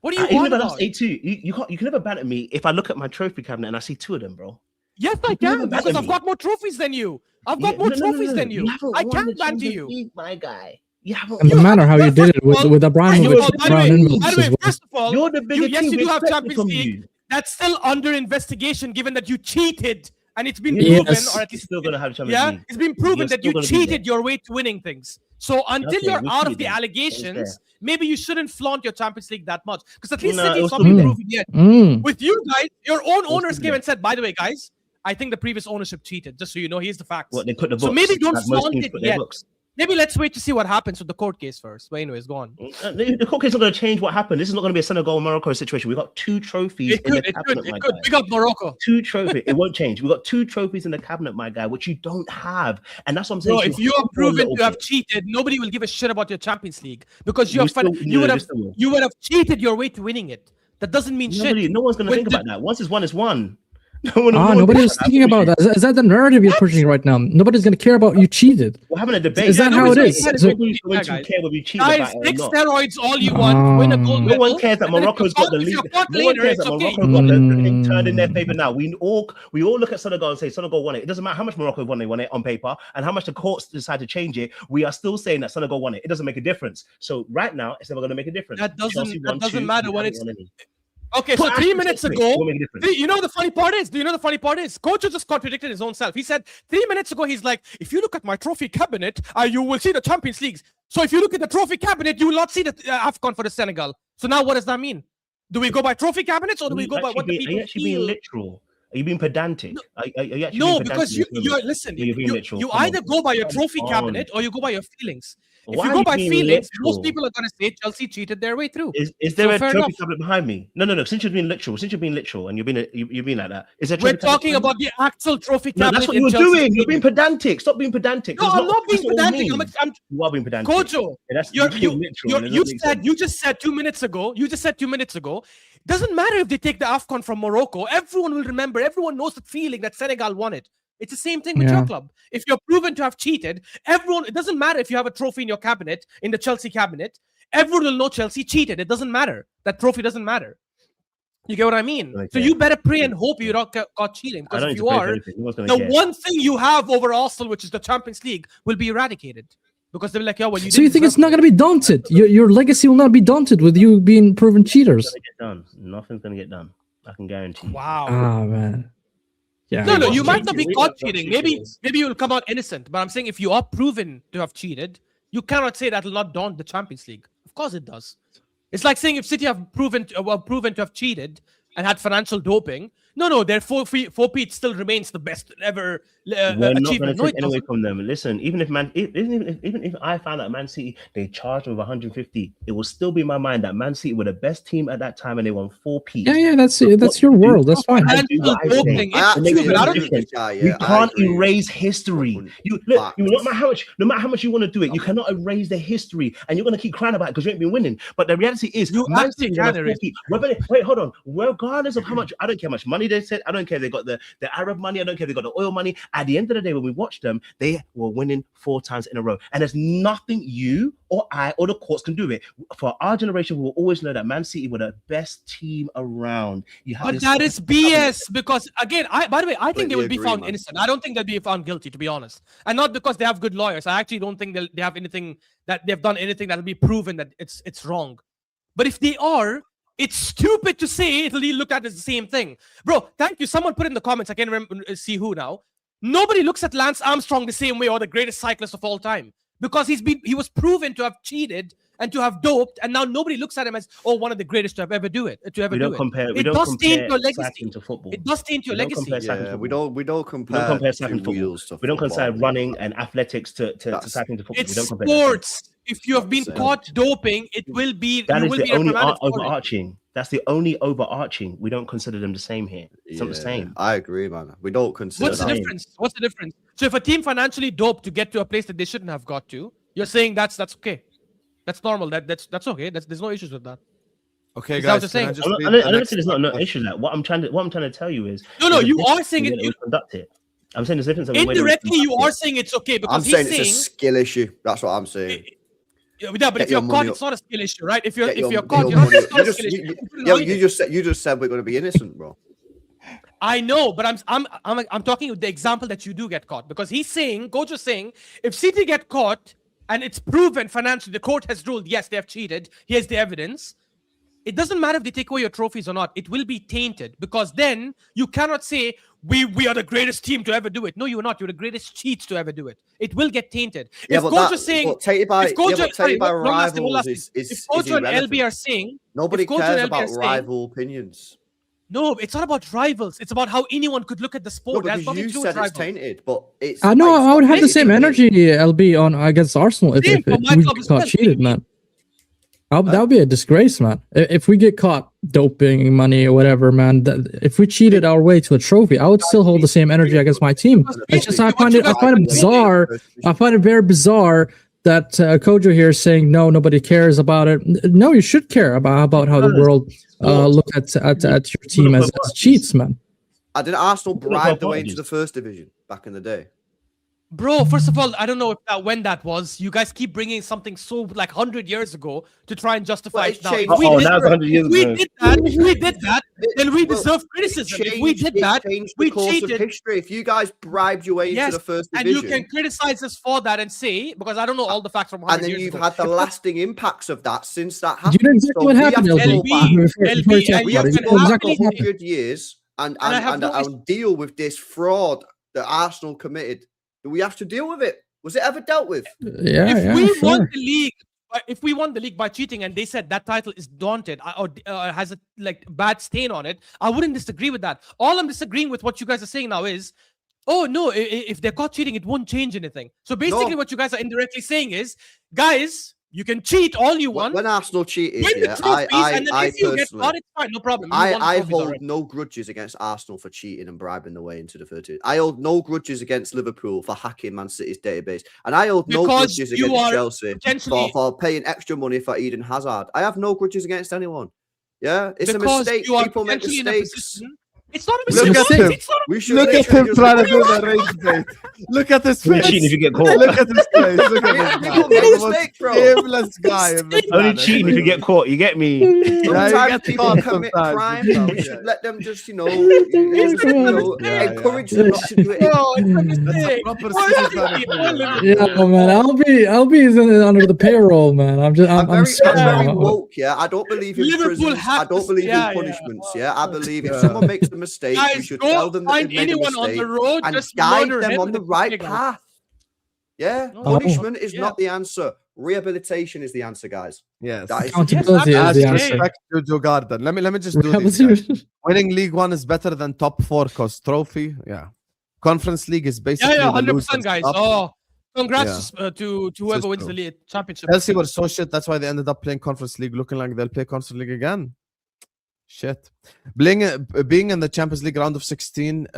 What are you on about?
Lost 8-2. You can never banter me if I look at my trophy cabinet and I see 2 of them, bro.
Yes, I can because I've got more trophies than you. I've got more trophies than you. I can't banter you,
my guy.
And the manner how you did it with Abramovich.
By the way, first of all,
you're the bigger team.
You do have Champions League. That's still under investigation, given that you cheated, and it's been proven, or at least
still gonna have Champions League.
It's been proven that you cheated your way to winning things. So until you're out of the allegations, maybe you shouldn't flaunt your Champions League that much, because at least City's not been proven yet. With you guys, your own owners came and said, by the way, guys, I think the previous ownership cheated. Just so you know, here's the facts.
What, they put the books,
so maybe don't flaunt it yet.
Books.
Maybe let's wait to see what happens with the court case first. But anyways, go on.
The court case is not going to change what happened. This is not going to be a Senegal-Morocco situation. We've got 2 trophies in the cabinet, my guy.
Big up Morocco.
2 trophies. It won't change. We've got 2 trophies in the cabinet, my guy, which you don't have. And that's what I'm saying.
Bro, if you are proven to have cheated, nobody will give a shit about your Champions League because you would have cheated your way to winning it. That doesn't mean shit.
No one's going to think about that. Once it's won, it's won.
Nobody was thinking about that. Is that the narrative you're pushing right now? Nobody's going to care about you cheated.
We're having a debate.
Is that how it is?
Nobody's going to care whether you cheated
Guys,
about it
take
or not.
steroids all you want. Win a gold
No
medal.
one cares that Morocco's got the lead. No one cares that Morocco got the thing turned in their favor now. We all look at Senegal and say Senegal won it. It doesn't matter how much Morocco won it on paper and how much the courts decide to change it. We are still saying that Senegal won it. It doesn't make a difference. So right now, it's never going to make a difference.
That doesn't matter when it's. Okay,
But
so 3 minutes ago, you know the funny part is, Kojo just contradicted his own self. He said 3 minutes ago, he's like, if you look at my trophy cabinet, you will see the Champions Leagues. So if you look at the trophy cabinet, you will not see the AFCON for the Senegal. So now what does that mean? Do we go by trophy cabinets or do we go by what the people feel?
Are you actually being literal? Are you being pedantic?
No, because you're listen. You either go by your trophy cabinet or you go by your feelings. If you go by feelings, most people are going to say Chelsea cheated their way through.
Is there a trophy cabinet behind me? No. Since you're being literal, and you're being like that, is there?
We're talking about the actual trophy cabinet.
That's what you're doing. You're being pedantic. Stop being pedantic.
No, I'm not being pedantic.
You are being pedantic.
Kojo, you just said 2 minutes ago. Doesn't matter if they take the AFCON from Morocco. Everyone will remember. Everyone knows the feeling that Senegal won it. It's the same thing with your club. If you're proven to have cheated, it doesn't matter if you have a trophy in your cabinet, in the Chelsea cabinet, everyone will know Chelsea cheated. It doesn't matter. That trophy doesn't matter. You get what I mean? Okay. So you better pray and hope you're not caught cheating. Because if you are, the one thing you have over Arsenal, which is the Champions League, will be eradicated. Because they'll be like, well, you
so you think it's not going to be daunted? Your legacy will not be daunted with you being proven cheaters?
Nothing's going to get done. I can guarantee.
Wow.
Oh, man. Yeah.
No, you might not be caught cheating. Maybe you'll come out innocent. But I'm saying if you are proven to have cheated, you cannot say that will not daunt the Champions League. Of course it does. It's like saying if City have proven to have cheated and had financial doping. No, their forfeit still remains the best ever
We're not going to take anything from them. Listen, even if I found out Man City they charged with 150, it will still be in my mind that Man City were the best team at that time and they won 4 P.
Yeah, that's your world. That's fine.
We can't erase history. No matter how much you want to do it, you cannot erase the history, and you're going to keep crying about it because you ain't been winning. But the reality is, Man City wait, hold on. Regardless of how much, I don't care how much money they said. I don't care if they got the Arab money. I don't care if they got the oil money. At the end of the day, when we watched them, they were winning 4 times in a row. And there's nothing you or I or the courts can do it. For our generation, we will always know that Man City were the best team around.
But that is BS because, again, by the way, I think they will be found innocent. I don't think they'll be found guilty, to be honest. And not because they have good lawyers. I actually don't think they have anything that they've done anything that will be proven that it's wrong. But if they are, it's stupid to say it'll be looked at as the same thing. Bro, thank you. Someone put in the comments, I can't remember, see who now. Nobody looks at Lance Armstrong the same way or the greatest cyclist of all time because he was proven to have cheated and to have doped, and now nobody looks at him as one of the greatest to have ever do it. It does taint your legacy. It does taint your legacy.
We don't compare
wheels to football. We don't compare running and athletics to cycling to football.
It's sports. If you have been caught doping, it will be.
That is the only overarching. That's the only overarching. We don't consider them the same here. It's not the same.
I agree, man. We don't consider.
What's the difference? What's the difference? So if a team financially doped to get to a place that they shouldn't have got to, you're saying that's okay. That's normal. That's okay. There's no issues with that.
Okay, guys.
I don't say there's no issue with that. What I'm trying to tell you is
no. You are saying it.
You conduct it. I'm saying there's a difference.
Indirectly, you are saying it's okay because
I'm saying it's a skill issue. That's what I'm saying.
Yeah, but if you're caught, it's not a skill issue, right? If you're caught, it's not a skill issue.
You just said we're going to be innocent, bro.
I know, but I'm talking with the example that you do get caught because Kojo's saying, if City get caught and it's proven financially, the court has ruled yes they have cheated. Here's the evidence. It doesn't matter if they take away your trophies or not. It will be tainted because then you cannot say we are the greatest team to ever do it. No, you're not. You're the greatest cheats to ever do it. It will get tainted.
Yeah, if Kojo's saying, tainted by rivals is
if Kojo and LB are saying,
nobody cares about rival opinions.
No, it's not about rivals. It's about how anyone could look at the sport.
No, because you said it's tainted, but it's.
I know. I would have the same energy, LB, on against Arsenal if we got cheated, man. That would be a disgrace, man. If we get caught doping money or whatever, man, if we cheated our way to a trophy, I would still hold the same energy against my team. It's just I find it bizarre. I find it very bizarre that Kojo here is saying no, nobody cares about it. No, you should care about how the world look at your team as cheats, man.
Didn't Arsenal bribe the way into the first division back in the day?
Bro, first of all, I don't know when that was. You guys keep bringing something so like 100 years ago to try and justify it now.
Now it's 100 years ago.
If we did that, then we deserve criticism. If we did that, we cheated.
Of history. If you guys bribed your way into the first division,
and you can criticize us for that and say, because I don't know all the facts from 100
years ago. And then you've had the lasting impacts of that since that happened.
You know exactly what happened,
We have to go back 100 years and deal with this fraud that Arsenal committed. We have to deal with it. Was it ever dealt with?
If
we won the league by cheating and they said that title is daunted or has a bad stain on it, I wouldn't disagree with that. All I'm disagreeing with what you guys are saying now is, oh no, if they're caught cheating, it won't change anything. So basically what you guys are indirectly saying is, guys, you can cheat all you want.
When Arsenal cheated,
I personally, it's fine, no problem.
I hold no grudges against Arsenal for cheating and bribing the way into the 30. I hold no grudges against Liverpool for hacking Man City's database. And I hold no grudges against Chelsea for paying extra money for Eden Hazard. I have no grudges against anyone. Yeah, it's a mistake. People make mistakes.
It's not a mistake.
Look at him trying to do the rage bait. Look at his face.
Cheating if you get caught.
Look at his face. Look at this guy. Shameless guy.
Only cheating if you get caught. You get me?
Sometimes people commit crime. You should let them just, encourage them not to do it.
Yeah, man. I'll be under the payroll, man. I'm
very woke. Yeah, I don't believe in prisons. I don't believe in punishments. Yeah, I believe if someone makes a mistake, we should tell them that they made a mistake on the road, and guide them on the right path. Yeah, punishment is not the answer. Rehabilitation is the answer, guys.
Yes,
accountability is the answer.
Respect to Joe Garden. Let me just do this. Winning League One is better than top 4 because trophy. Yeah, Conference League is basically
100%, guys. Oh, congrats to whoever wins the league championship.
Chelsea were so shit. That's why they ended up playing Conference League, looking like they'll play Conference League again. Shit. Being in the Champions League round of 16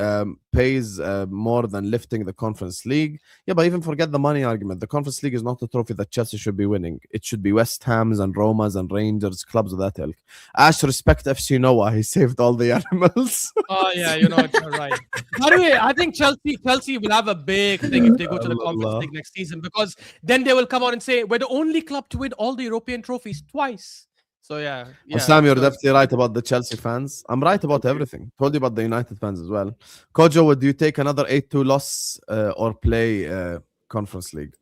pays more than lifting the Conference League. Yeah, but even forget the money argument. The Conference League is not the trophy that Chelsea should be winning. It should be West Ham's and Roma's and Rangers, clubs of that ilk. Ash, respect FC Noah. He saved all the animals.
Oh, yeah, you're right. By the way, I think Chelsea will have a big thing if they go to the Conference League next season, because then they will come out and say, we're the only club to win all the European trophies twice. So yeah.
Sam, you're definitely right about the Chelsea fans. I'm right about everything. Told you about the United fans as well. Kojo, would you take another 8-2 loss or play Conference League?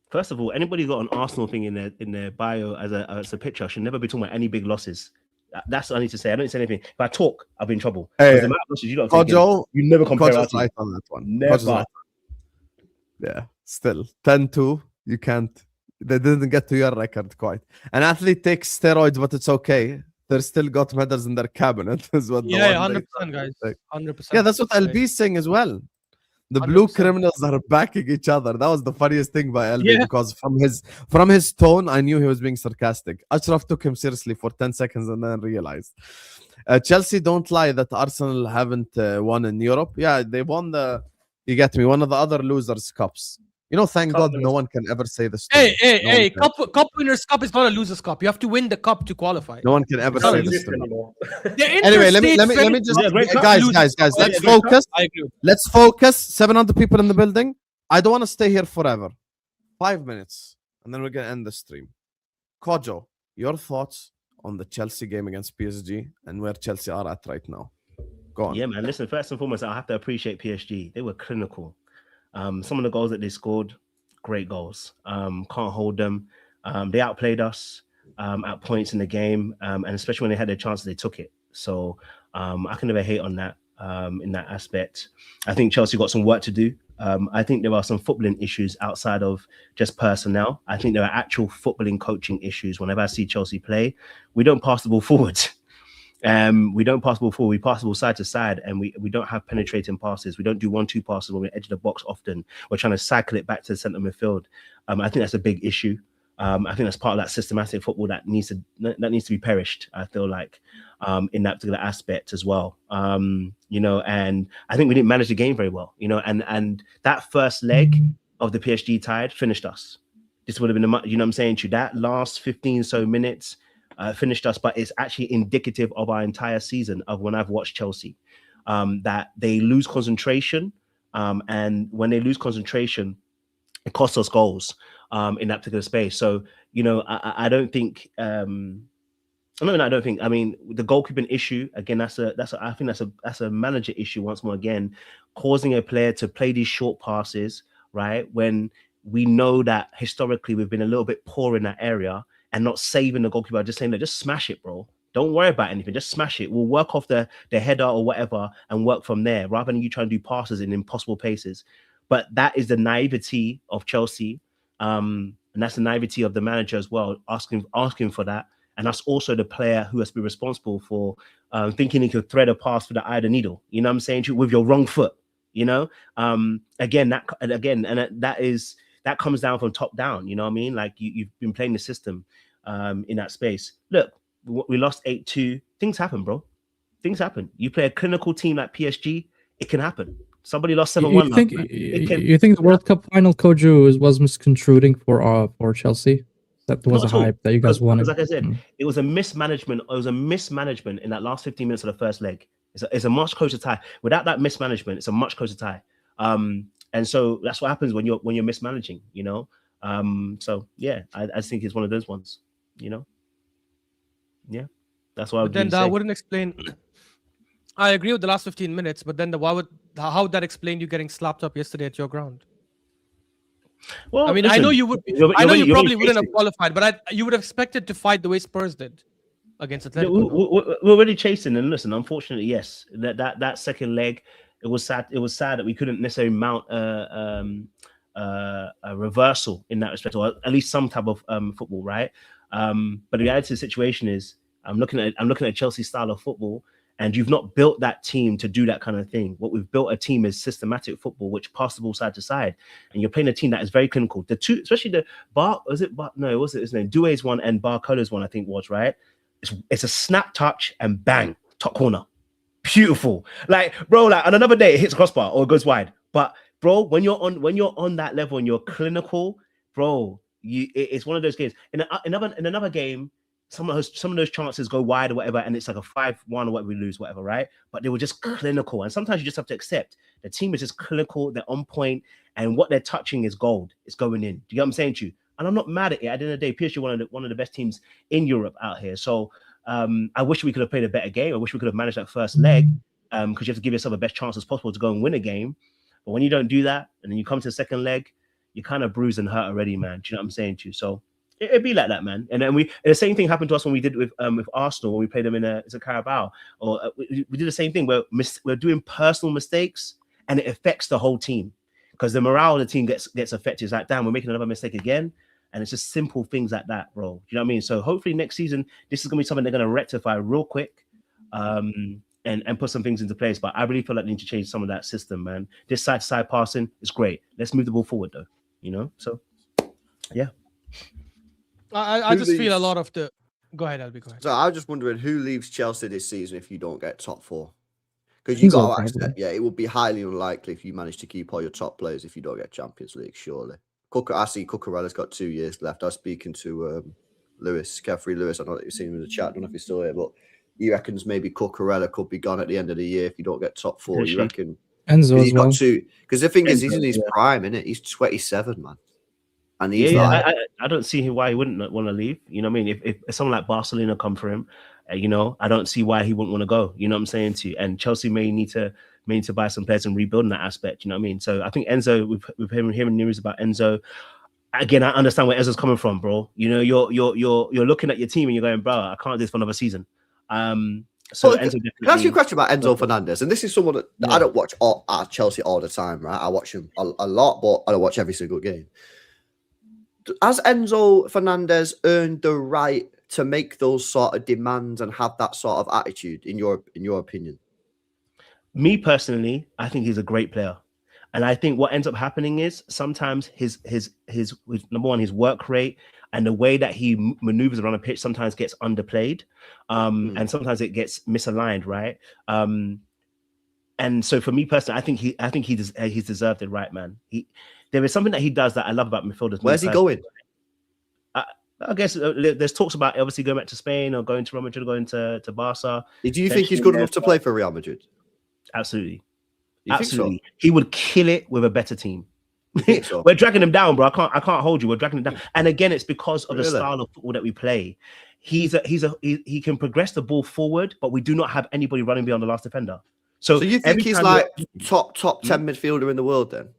First of all, anybody got an Arsenal thing in their bio as a picture should never be talking about any big losses. That's what I need to say. I don't need to say anything. If I talk, I'll be in trouble.
Hey,
the amount of losses you don't
Kojo,
you never compare
Kojo's right on that one.
Never.
Right. Yeah, still 10-2. You can't. They didn't get to your record quite. An athlete takes steroids, but it's okay. They're still got medals in their cabinet. Is what
100%, guys. 100%.
Yeah, that's what LB is saying as well. The 100%. Blue criminals are backing each other. That was the funniest thing by LB because from his tone, I knew he was being sarcastic. Ashraf took him seriously for 10 seconds and then realized. Chelsea don't lie that Arsenal haven't won in Europe. Yeah, they won one of the other losers' cups. Thank God no one can ever say this.
Hey, cup winners' cup is not a losers' cup. You have to win the cup to qualify.
No one can ever say this anymore. Anyway, let me just guys. Let's focus. Let's focus. 700 people in the building. I don't want to stay here forever. 5 minutes, and then we're gonna end the stream. Kojo, your thoughts on the Chelsea game against PSG and where Chelsea are at right now? Go on.
Yeah, man. Listen, first and foremost, I have to appreciate PSG. They were clinical. Some of the goals that they scored, great goals. Can't hold them. They outplayed us at points in the game, and especially when they had their chances, they took it. So I can never hate on that in that aspect. I think Chelsea got some work to do. I think there are some footballing issues outside of just personnel. I think there are actual footballing coaching issues. Whenever I see Chelsea play, we don't pass the ball forward. We don't pass the ball forward. We pass the ball side to side, and we don't have penetrating passes. We don't do 1-2 passes when we're edge of the box often. We're trying to cycle it back to the centre midfield. I think that's a big issue. I think that's part of that systematic football that needs to be perished. I feel like in that particular aspect as well. And I think we didn't manage the game very well. And that first leg of the PSG tide finished us. This would have been what I'm saying to you. That last 15 so minutes finished us, but it's actually indicative of our entire season of when I've watched Chelsea. that they lose concentration. And when they lose concentration, it costs us goals in that particular space. So, you know, I don't think I mean the goalkeeping issue again. That's a manager issue once more. Again, causing a player to play these short passes, right? When we know that historically we've been a little bit poor in that area and not saving the goalkeeper, just saying, no, just smash it, bro. Don't worry about anything. Just smash it. We'll work off the header or whatever and work from there, rather than you trying to do passes in impossible places. But that is the naivety of Chelsea, and that's the naivety of the manager as well, asking for that. And that's also the player who has to be responsible for thinking he could thread a pass for the eye of the needle. You know what I'm saying? With your wrong foot. You know, that comes down from top down. You know what I mean? Like you've been playing the system in that space. Look, we lost 8-2. Things happen, bro. Things happen. You play a clinical team like PSG, it can happen. Somebody lost 7-1.
You think the World Cup final, Kojo, was misconstruing for Chelsea? That was a hype that you guys wanted.
Like I said, it was a mismanagement. It was a mismanagement in that last 15 minutes of the first leg. It's a much closer tie. Without that mismanagement, it's a much closer tie. And so that's what happens when you're mismanaging. You know. So yeah, I think it's one of those ones. You know. Yeah, that's why.
But then that wouldn't explain. I agree with the last 15 minutes, but then how would that explain you getting slapped up yesterday at your ground?
Well,
I mean,
listen,
I know you would. I know you probably wouldn't have qualified, but you would have expected to fight the way Spurs did against Atletico.
We're already chasing, and listen, unfortunately, yes, that second leg, it was sad. It was sad that we couldn't necessarily mount a reversal in that respect, or at least some type of football, right? But the reality of the situation is, I'm looking at Chelsea's style of football. And you've not built that team to do that kind of thing. What we've built a team is systematic football, which pass the ball side to side. And you're playing a team that is very clinical. The two, especially the his name? Doué's one and Barcola's one, I think was, right? It's a snap touch and bang, top corner. Beautiful. Like, bro, like on another day it hits crossbar or it goes wide. But bro, when you're on that level and you're clinical, bro, it's one of those games. In another game, some of those chances go wide or whatever, and it's like a 5-1 or whatever, we lose, whatever, right? But they were just clinical. And sometimes you just have to accept the team is just clinical, they're on point, and what they're touching is gold. It's going in. Do you get what I'm saying to you? And I'm not mad at it. At the end of the day, PSG one of the best teams in Europe out here. So I wish we could have played a better game. I wish we could have managed that first leg, because you have to give yourself the best chance as possible to go and win a game. But when you don't do that, and then you come to the second leg, you're kind of bruised and hurt already, man. Do you know what I'm saying to you? So it'd be like that, man. And then the same thing happened to us when we did with Arsenal, when we played them in a Carabao. Or we did the same thing where we're doing personal mistakes and it affects the whole team, because the morale of the team gets affected. It's like, damn, we're making another mistake again. And it's just simple things like that, bro. Do you know what I mean? So hopefully next season, this is going to be something they're going to rectify real quick, and put some things into place. But I really feel like they need to change some of that system, man. This side-to-side passing is great. Let's move the ball forward, though. You know? So, yeah.
I just feel a lot of the... Go ahead, Albie, go ahead.
So I was just wondering, who leaves Chelsea this season if you don't get top four? Because you got to accept, it would be highly unlikely if you manage to keep all your top players if you don't get Champions League, surely. I see Cucurella's got 2 years left. I was speaking to Kefri Lewis. I don't know if you've seen him in the chat. I don't know if he's still here, but he reckons maybe Cucurella could be gone at the end of the year if you don't get top four. You reckon?
Enzo
he's got two. Because the thing is, he's in his prime, isn't it? He's 27, man. And he's
I don't see why he wouldn't want to leave. You know what I mean? If someone like Barcelona come for him, you know, I don't see why he wouldn't want to go. You know what I'm saying to you? And Chelsea may need to buy some players and rebuild in that aspect. You know what I mean? So I think Enzo, we've hearing news about Enzo. Again, I understand where Enzo's coming from, bro. You know, you're looking at your team and you're going, bro, I can't do this for another season. So Enzo,
can I ask you a question about Enzo Fernandez? And this is someone that I don't watch at Chelsea all the time, right? I watch him a lot, but I don't watch every single game. Has Enzo Fernandez earned the right to make those sort of demands and have that sort of attitude, in your opinion?
Me personally, I think he's a great player. And I think what ends up happening is sometimes his number one, his work rate and the way that he maneuvers around the pitch sometimes gets underplayed, and sometimes it gets misaligned, right? And so for me personally, I think he's deserved it, right, man. There is something that he does that I love about midfielders.
Where's he going?
I guess there's talks about obviously going back to Spain or going to Real Madrid, going to Barca.
Do you think he's good enough to play for Real Madrid?
Absolutely.
You think so?
Absolutely. He would kill it with a better team.
You think so?
We're dragging him down, bro. I can't hold you. We're dragging him down. And again, it's because of the
Really?
style of football that we play. He can progress the ball forward, but we do not have anybody running beyond the last defender. So
you think he's like top 10 midfielder in the world then?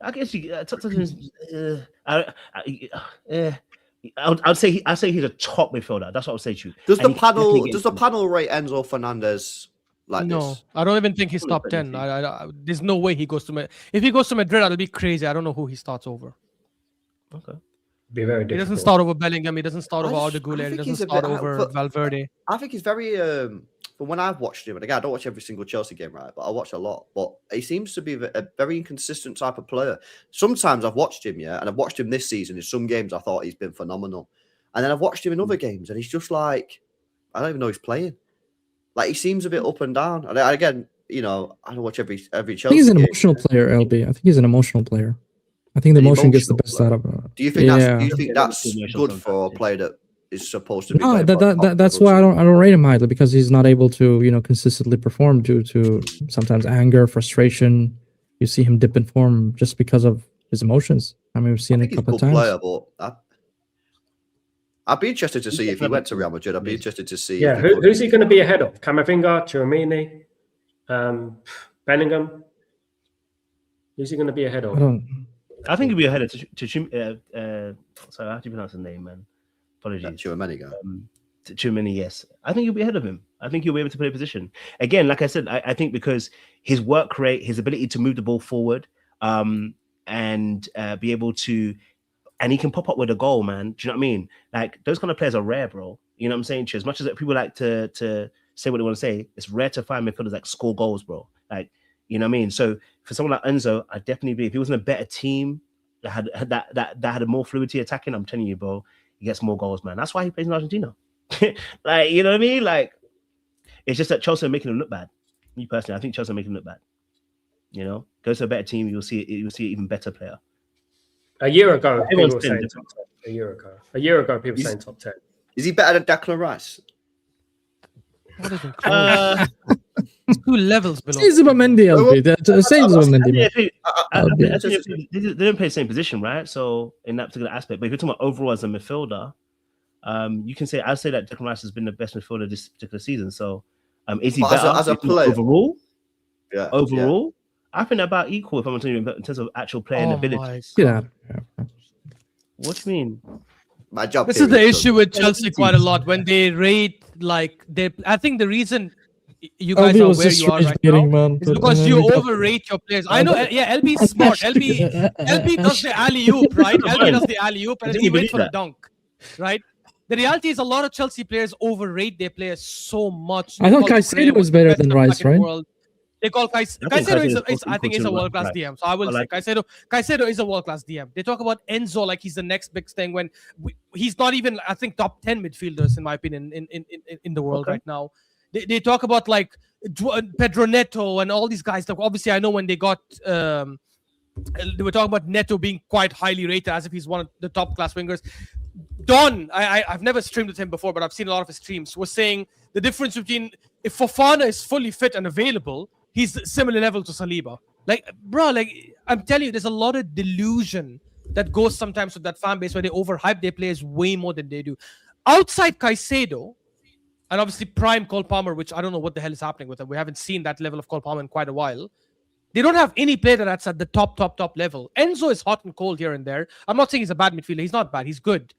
I guess you top 10. I'd say he's a top midfielder. That's what I'll say to you.
Does the panel rate Enzo Fernandez like
no,
this?
I don't even think he's top 10. There's no way he goes to Madrid. If he goes to Madrid, that'll be crazy. I don't know who he starts over.
Okay.
Be very difficult.
He doesn't start over Bellingham. He doesn't start over Arda Güler. He doesn't start over Valverde.
I think he's very from when I've watched him, and again, I don't watch every single Chelsea game, right? But I watch a lot. But he seems to be a very inconsistent type of player. Sometimes I've watched him, and I've watched him this season. In some games, I thought he's been phenomenal. And then I've watched him in other games, and he's just like, I don't even know he's playing. Like, he seems a bit up and down. And again, I don't watch every Chelsea
I think he's an emotional player, LB. I think he's an emotional player. I think the emotion gets the best out of him.
Do you think that's good for a player that is supposed to be?
No, that's why I don't rate him highly, because he's not able to consistently perform due to sometimes anger, frustration. You see him dip in form just because of his emotions. I mean, we've seen it a couple of times.
Player, but I'd be interested to see if he went to Real Madrid. I'd be interested to see.
Yeah, who's he going to be ahead of? Camavinga, Tchouaméni, Bellingham. Who's he going to be ahead of?
I think he'll be ahead of sorry, how do you pronounce his name, man? Apologies. Tchouaméni, yes. I think he'll be ahead of him. I think he'll be able to play a position. Again, like I said, I think because his work rate, his ability to move the ball forward, and be able to, and he can pop up with a goal, man. Do you know what I mean? Like, those kind of players are rare, bro. You know what I'm saying? As much as people like to say what they want to say, it's rare to find midfielders that score goals, bro. Like, you know what I mean? So for someone like Enzo, I definitely be, if he was in a better team that had a more fluidity attacking, I'm telling you, bro, he gets more goals, man. That's why he plays in Argentina. Like, you know what I mean? Like, it's just that Chelsea are making him look bad. Me personally, I think Chelsea are making him look bad. You know, go to a better team, you'll see an even better player.
A year ago, people were saying top 10. A year ago, people were saying top 10.
Is he better than Declan Rice?
Two levels below.
Say Zubamendi, LB. Say Zubamendi.
They don't play the same position, right? So in that particular aspect, but if you're talking about overall as a midfielder, you can say I'd say that Declan Rice has been the best midfielder this particular season. So is he better
as a player
overall?
Yeah.
Overall, I think they're about equal. If I'm telling you in terms of actual playing ability.
Yeah.
What do you mean?
My job.
This is the issue with Chelsea quite a lot when they rate like they. I think the reason you guys are where you are right now is because you overrate your players. I know. Yeah, LB is smart. LB does the alley-oop, right? LB does the alley-oop and he waits for the dunk, right? The reality is a lot of Chelsea players overrate their players so much.
I thought Caicedo was better than Rice, right?
They call Caicedo is a world-class DM. So I will say Caicedo is a world-class DM. They talk about Enzo like he's the next big thing when he's not even, I think, top 10 midfielders, in my opinion, in the world right now. They talk about like Pedro Neto and all these guys. Obviously, I know when they got, they were talking about Neto being quite highly rated as if he's one of the top-class wingers. Don, I've never streamed with him before, but I've seen a lot of his streams, was saying the difference between if Fofana is fully fit and available, he's similar level to Saliba. Like, bro, like I'm telling you, there's a lot of delusion that goes sometimes with that fan base where they overhype their players way more than they do. Outside Caicedo, and obviously prime Cole Palmer, which I don't know what the hell is happening with him. We haven't seen that level of Cole Palmer in quite a while. They don't have any player that's at the top level. Enzo is hot and cold here and there. I'm not saying he's a bad midfielder. He's not bad. He's good.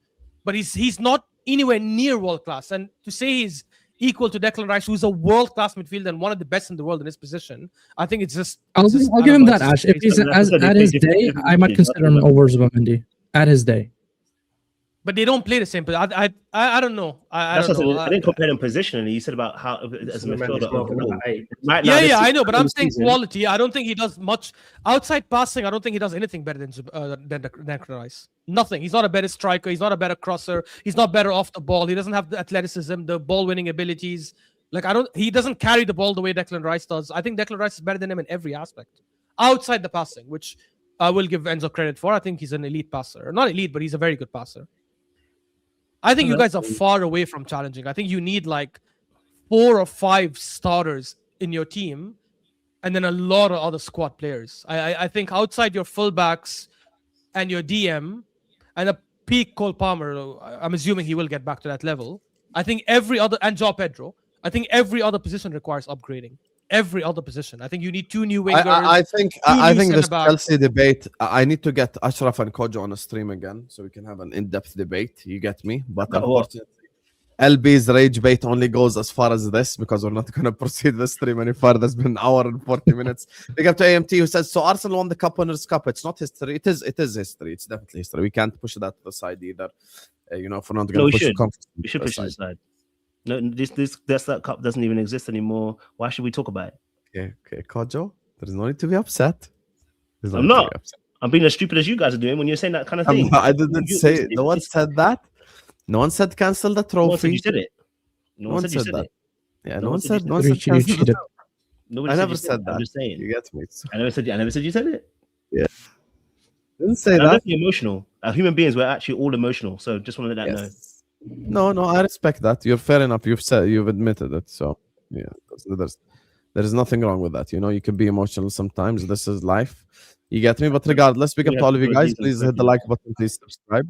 But he's not anywhere near world class. And to say he's equal to Declan Rice, who's a world-class midfielder and one of the best in the world in his position, I think it's just...
I'll give him that, Ash. If he's at his day, I might consider him over Zubamendi. At his day.
But they don't play the same. But I don't know. I
didn't compare them positionally. You said about how as a midfielder.
Yeah, I know. But I'm saying quality. I don't think he does much outside passing. I don't think he does anything better than Declan Rice. Nothing. He's not a better striker. He's not a better crosser. He's not better off the ball. He doesn't have the athleticism, the ball-winning abilities. Like he doesn't carry the ball the way Declan Rice does. I think Declan Rice is better than him in every aspect, outside the passing, which I will give Enzo credit for. I think he's an elite passer. Not elite, but he's a very good passer. I think you guys are far away from challenging. I think you need like 4 or 5 starters in your team, and then a lot of other squad players. I think outside your fullbacks and your DM and a peak Cole Palmer, I'm assuming he will get back to that level. I think every other, and Joao Pedro, I think every other position requires upgrading. Every other position. I think you need 2 new wingers.
I think this Chelsea debate. I need to get Ashraf and Kojo on a stream again so we can have an in-depth debate. You get me? But unfortunately, LB's rage bait only goes as far as this because we're not going to proceed the stream any further. It's been an hour and 40 minutes. Big up to AMT who says, so Arsenal won the Cup Winners' Cup. It's not history. It is history. It's definitely history. We can't push that to the side either. If we're not going to push it.
We should push it aside. No, that cup doesn't even exist anymore. Why should we talk about it?
Okay, Kojo, there's no need to be upset.
I'm not. I'm being as stupid as you guys are doing when you're saying that kind of thing.
I didn't say. No one said that. No one said cancel the trophy.
No one said you said it. No one said you said it.
Yeah, no one said cancel it. I never said that.
I'm just saying.
You get me?
I never said you said it.
Yeah. Didn't say that.
I'm definitely emotional. Human beings, we're actually all emotional. So just want to let that know.
No, I respect that. You're fair enough. You've admitted it. So yeah, there's nothing wrong with that. You can be emotional sometimes. This is life. You get me? But regardless, big up to all of you guys. Please hit the like button. Please subscribe.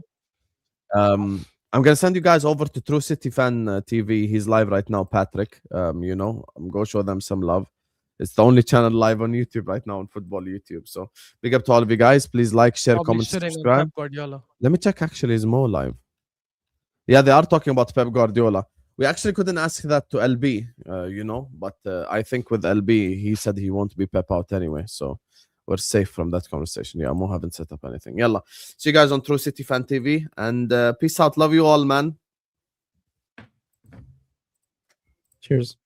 I'm gonna send you guys over to True City Fan TV. He's live right now, Patrick. I'm go show them some love. It's the only channel live on YouTube right now on football YouTube. So big up to all of you guys. Please like, share, comment, subscribe. Let me check. Actually, is Mo live? Yeah, they are talking about Pep Guardiola. We actually couldn't ask that to LB, but I think with LB, he said he won't be Pep out anyway. So we're safe from that conversation. Yeah, Mo haven't set up anything. Yalla. See you guys on True City Fan TV. And peace out. Love you all, man.
Cheers.